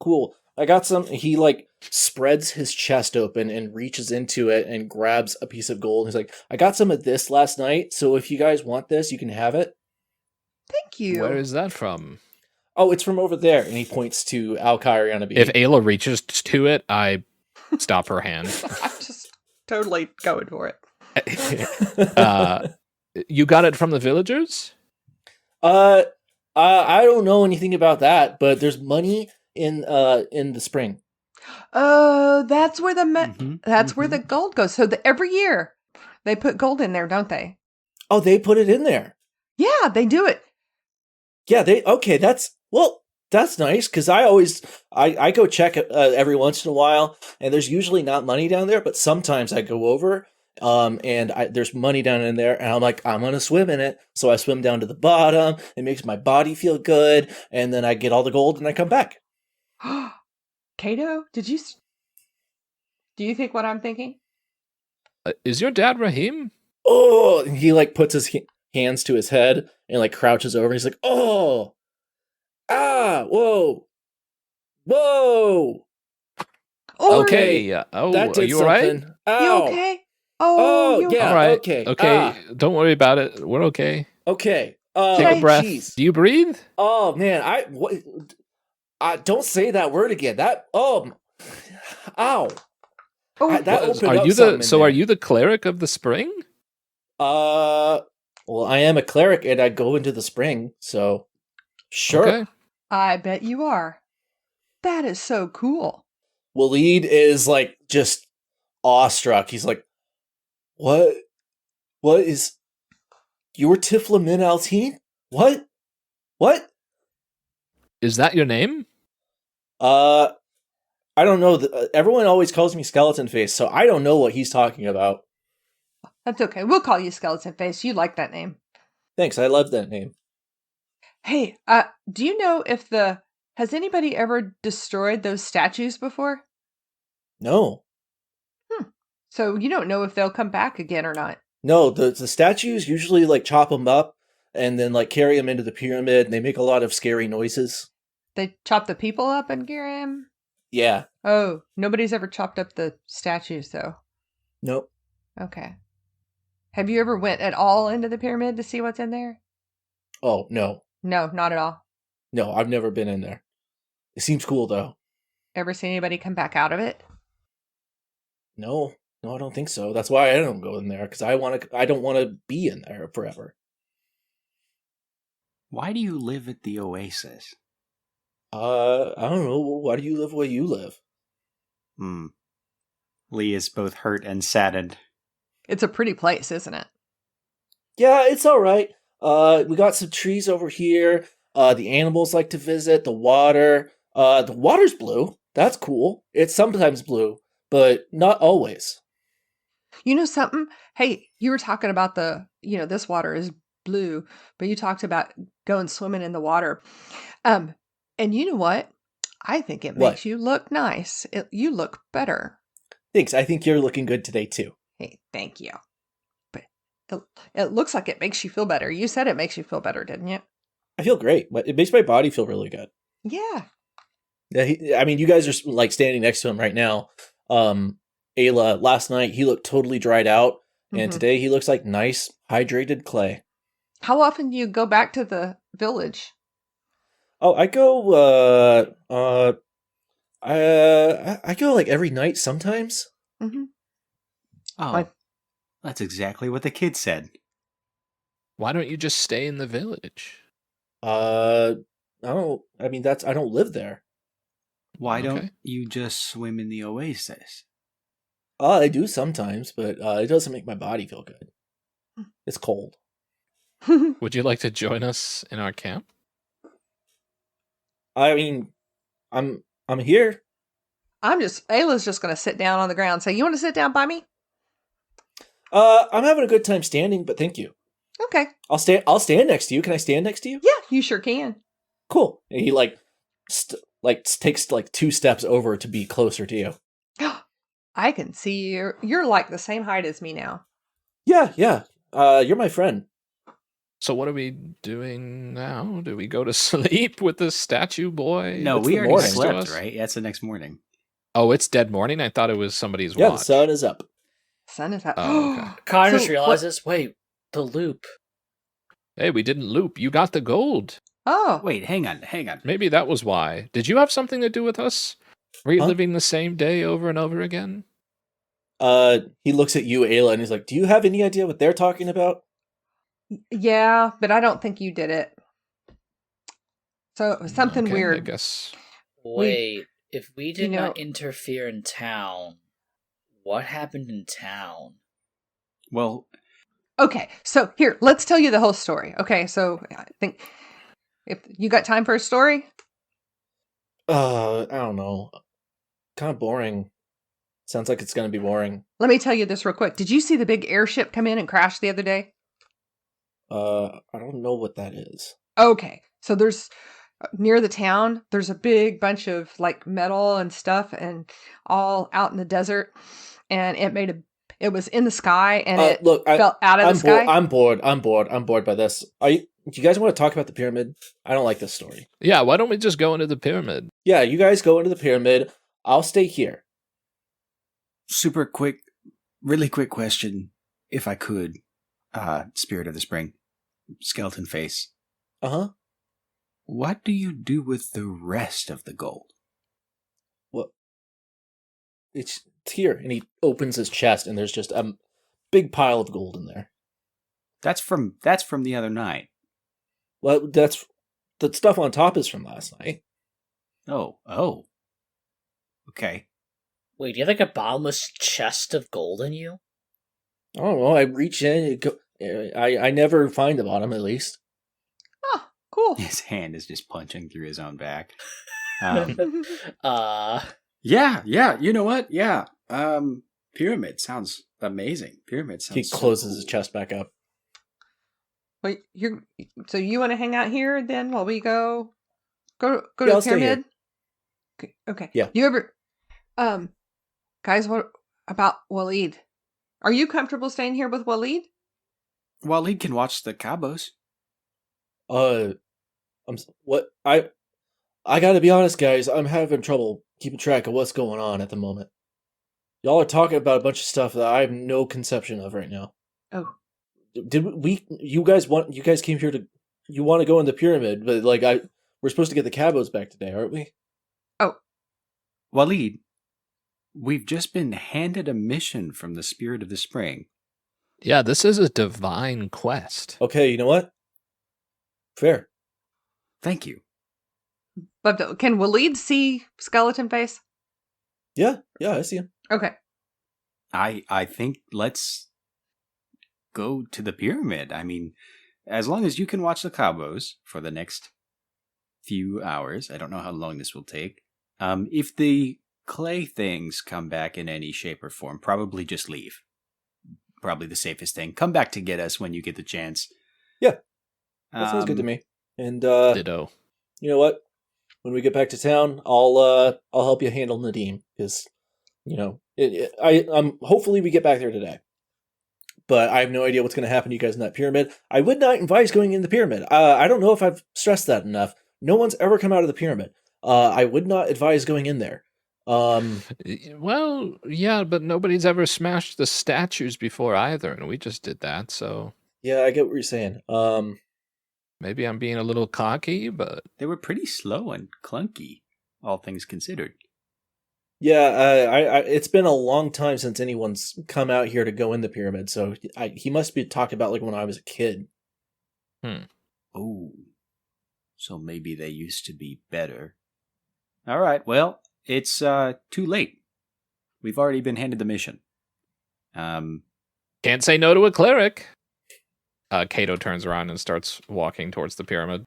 Cool. I got some. He like spreads his chest open and reaches into it and grabs a piece of gold. He's like, I got some of this last night, so if you guys want this, you can have it. Thank you. Where is that from? Oh, it's from over there. And he points to Alkyriana Beach. If Aila reaches to it, I stop her hand. I'm just totally going for it. You got it from the villagers? I don't know anything about that, but there's money in the spring. Oh, that's where where the Mhm. gold goes. So every year they put gold in there, don't they? Oh, they put it in there. Yeah, they do it. Yeah, that's nice because I go check it every once in a while, and there's usually not money down there, but sometimes I go over and there's money down in there, and I'm like, I'm gonna swim in it, so I swim down to the bottom. It makes my body feel good, and then I get all the gold, and I come back. Kato, do you think what I'm thinking? Is your dad Raheem? Oh, and he like puts his hands to his head and like crouches over. And he's like, oh, whoa. Oh, Okay. Oh, That are did you all right? something. You Ow. okay? Oh, you yeah. All right. Okay. Okay. Don't worry about it. We're okay. Okay. Take Okay. a breath. Jeez. Do you breathe? Oh man, don't say that word again. Ow. Oh, That opened Are up you something the in are there. you the cleric of the spring? Well, I am a cleric and I go into the spring, so sure. Okay. I bet you are. That is so cool. Waleed is like just awestruck. He's like, What is you're Tifla Min Altine? What? Is that your name? I don't know. Everyone always calls me Skeletonface, so I don't know what he's talking about. That's okay. We'll call you Skeletonface. You like that name. Thanks, I love that name. Hey, do you know if has anybody ever destroyed those statues before? No. So you don't know if they'll come back again or not. No, the statues usually like chop them up and then like carry them into the pyramid, and they make a lot of scary noises. They chop the people up and carry them? Yeah. Oh, nobody's ever chopped up the statues, though. Nope. Okay. Have you ever went at all into the pyramid to see what's in there? Oh, no. No, not at all. No, I've never been in there. It seems cool though. Ever seen anybody come back out of it? No, I don't think so. That's why I don't go in there, because I don't want to be in there forever. Why do you live at the Oasis? I don't know. Why do you live where you live? Lee is both hurt and saddened. It's a pretty place, isn't it? Yeah, it's all right. We got some trees over here. The animals like to visit. The water's blue. That's cool. It's sometimes blue, but not always. You know something? Hey, you were talking about this water is blue, but you talked about going swimming in the water. And you know what? I think it makes you look nice. You look better. Thanks. I think you're looking good today too. Hey, thank you. But It looks like it makes you feel better. You said it makes you feel better, didn't you? I feel great. But it makes my body feel really good. Yeah. Yeah, I mean, you guys are like standing next to him right now. Aila, last night he looked totally dried out, and Mhm. today he looks like nice, hydrated clay. How often do you go back to the village? Oh, I go. I go like every night sometimes. Mm-hmm. Oh, My- that's exactly what the kid said. Why don't you just stay in the village? I don't. I mean, I don't live there. Why Okay. don't you just swim in the oasis? I do sometimes, but it doesn't make my body feel good. It's cold. Would you like to join us in our camp? I mean, I'm here. Ayla's just going to sit down on the ground and say, you want to sit down by me? I'm having a good time standing, but thank you. Okay. I'll stand next to you. Can I stand next to you? Yeah, you sure can. Cool. And he takes like 2 steps over to be closer to you. I can see you. You're like the same height as me now. Yeah. You're my friend. So what are we doing now? Do we go to sleep with the statue boy? No, It's we the already morning. slept, Next to us? right? That's the next morning. Oh, it's dead morning? I thought it was somebody's Yeah, watch. the sun is up. Sun is out. Oh, okay. Connor just So, realizes, wait, the loop. Hey, we didn't loop. You got the gold. Oh. Wait, hang on. Maybe that was why. Did you have something to do with us? Reliving the same day over and over again? He looks at you, Aila, and he's like, "Do you have any idea what they're talking about?" Yeah, but I don't think you did it. So it was something Okay, weird. I guess. Wait, if we did you know- not interfere in town, what happened in town? Well, Okay, so here, let's tell you the whole story. Okay, so I think if you got time for a story, I don't know. Kind of boring. Sounds like it's gonna be boring. let me tell you this real quick. Did you see the big airship come in and crash the other day? I don't know what that is. Okay, so there's near the town, there's a big bunch of like metal and stuff, and all out in the desert, and it was in the sky, and it Look, fell out of I'm the sky. bored. I'm bored by this. Do you guys want to talk about the pyramid? I don't like this story. Yeah, why don't we just go into the pyramid? Yeah, you guys go into the pyramid. I'll stay here. super quick, really quick question, if I could. Spirit of the Spring, Skeletonface. Uh-huh. What do you do with the rest of the gold? What? It's here, and he opens his chest, and there's just a big pile of gold in there. That's from the other night. Well, that's the stuff on top is from last night. Oh. Okay. Wait, do you have like a bottomless chest of gold in you? I don't know. I reach in. I never find the bottom, at least. Oh, cool. His hand is just punching through his own back. Yeah. You know what? Yeah. Pyramid sounds amazing. Pyramid sounds. He so closes his cool. chest back up. Wait, so you want to hang out here then while we go to Yeah, the I'll stay here. pyramid? Okay. Yeah. You ever, guys, what about Waleed? Are you comfortable staying here with Waleed? Waleed can watch the cabos. What I gotta be honest, guys. I'm having trouble keeping track of what's going on at the moment. Y'all are talking about a bunch of stuff that I have no conception of right now. Oh. You guys came here you want to go in the pyramid, but we're supposed to get the cabos back today, aren't we? Waleed, we've just been handed a mission from the Spirit of the Spring. Yeah, this is a divine quest. Okay, you know what? Fair. Thank you. But can Waleed see Skeletonface? Yeah, I see him. Okay. I think let's go to the pyramid. I mean, as long as you can watch the cabos for the next few hours, I don't know how long this will take. If the clay things come back in any shape or form, probably just leave. Probably the safest thing. Come back to get us when you get the chance. Yeah, that sounds good to me. And Ditto. you know what? When we get back to town, I'll help you handle Nadim because hopefully we get back there today. but I have no idea what's going to happen to you guys in that pyramid. I would not advise going in the pyramid. I don't know if I've stressed that enough. No one's ever come out of the pyramid. I would not advise going in there. Well, yeah, but nobody's ever smashed the statues before either, and we just did that, so Yeah, I get what you're saying. maybe I'm being a little cocky, but They were pretty slow and clunky, all things considered. Yeah, it's been a long time since anyone's come out here to go in the pyramid, so he must be talking about like when I was a kid. Oh, so maybe they used to be better. All right, well, it's too late. We've already been handed the mission. can't say no to a cleric. Kato turns around and starts walking towards the pyramid.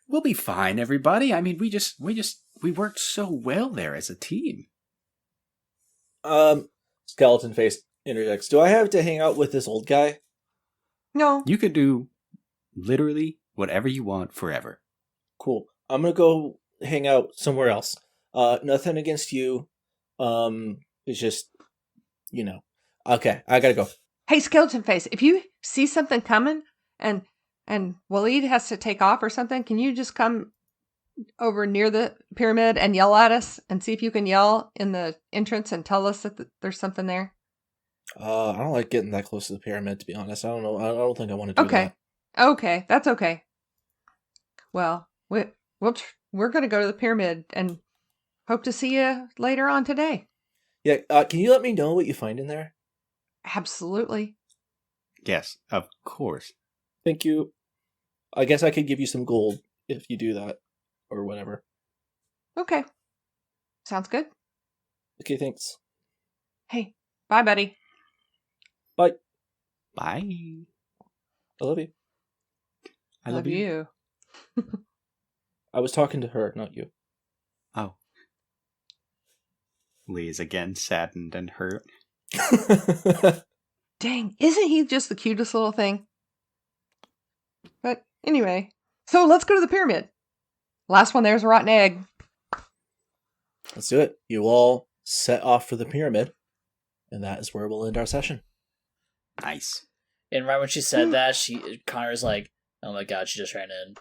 We'll be fine, everybody. I mean, we worked so well there as a team. Skeletonface interjects. Do I have to hang out with this old guy? No. You can do literally whatever you want forever. Cool. I'm gonna go hang out somewhere else. Nothing against you. It's just, Okay, I gotta go. Hey, Skeletonface, if you see something coming and Waleed has to take off or something, can you just come over near the pyramid and yell at us and see if you can yell in the entrance and tell us that there's something there? I don't like getting that close to the pyramid, to be honest. I don't know. I don't think I want to do that. Okay, that's okay. Well, we're going to go to the pyramid and hope to see you later on today. Yeah, can you let me know what you find in there? Absolutely. Yes, of course. Thank you. I guess I could give you some gold if you do that, or whatever. Okay. Sounds good. Okay, thanks. Hey, bye, buddy. Bye. Bye. I love you. I love you. I was talking to her, not you. Oh. Lee is again saddened and hurt. Dang, isn't he just the cutest little thing? But anyway, so let's go to the pyramid. Last one there's a rotten egg. Let's do it. You all set off for the pyramid, and that is where we'll end our session. Nice. And right when she said that, Connor's like, "Oh my god, she just ran in."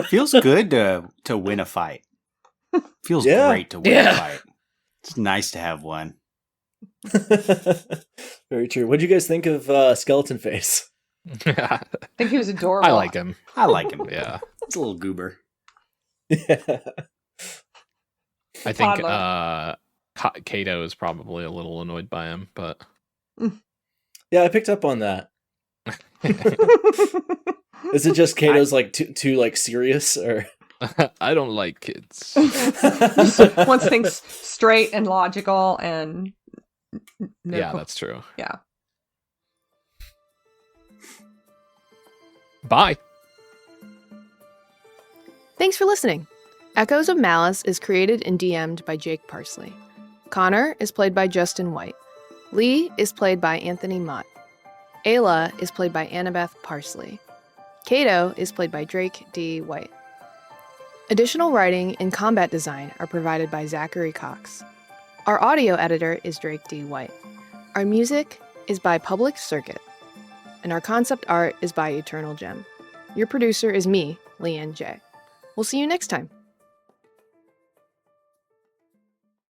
Feels good to win a fight. Feels great to win a fight. It's nice to have one. Very true. What did you guys think of Skeletonface? I think he was adorable. I like him. I like him. Yeah. It's a little goober. Yeah. I think Kato is probably a little annoyed by him, but Yeah, I picked up on that. Is it just Kato's like too like serious, or I don't like kids. Just wants things straight and logical and Yeah, that's true. Yeah. Bye. Thanks for listening. Echoes of Malus is created and DM'd by Jake Parsley. Connor is played by Justin White. Lee is played by Anthony Mott. Aila is played by Annabeth Parsley. Kato is played by Drake D. White. Additional writing and combat design are provided by Zachary Cox. Our audio editor is Drake D. White. Our music is by Public Circuit. And our concept art is by EternalGem. Your producer is me, Leanne Jay. We'll see you next time.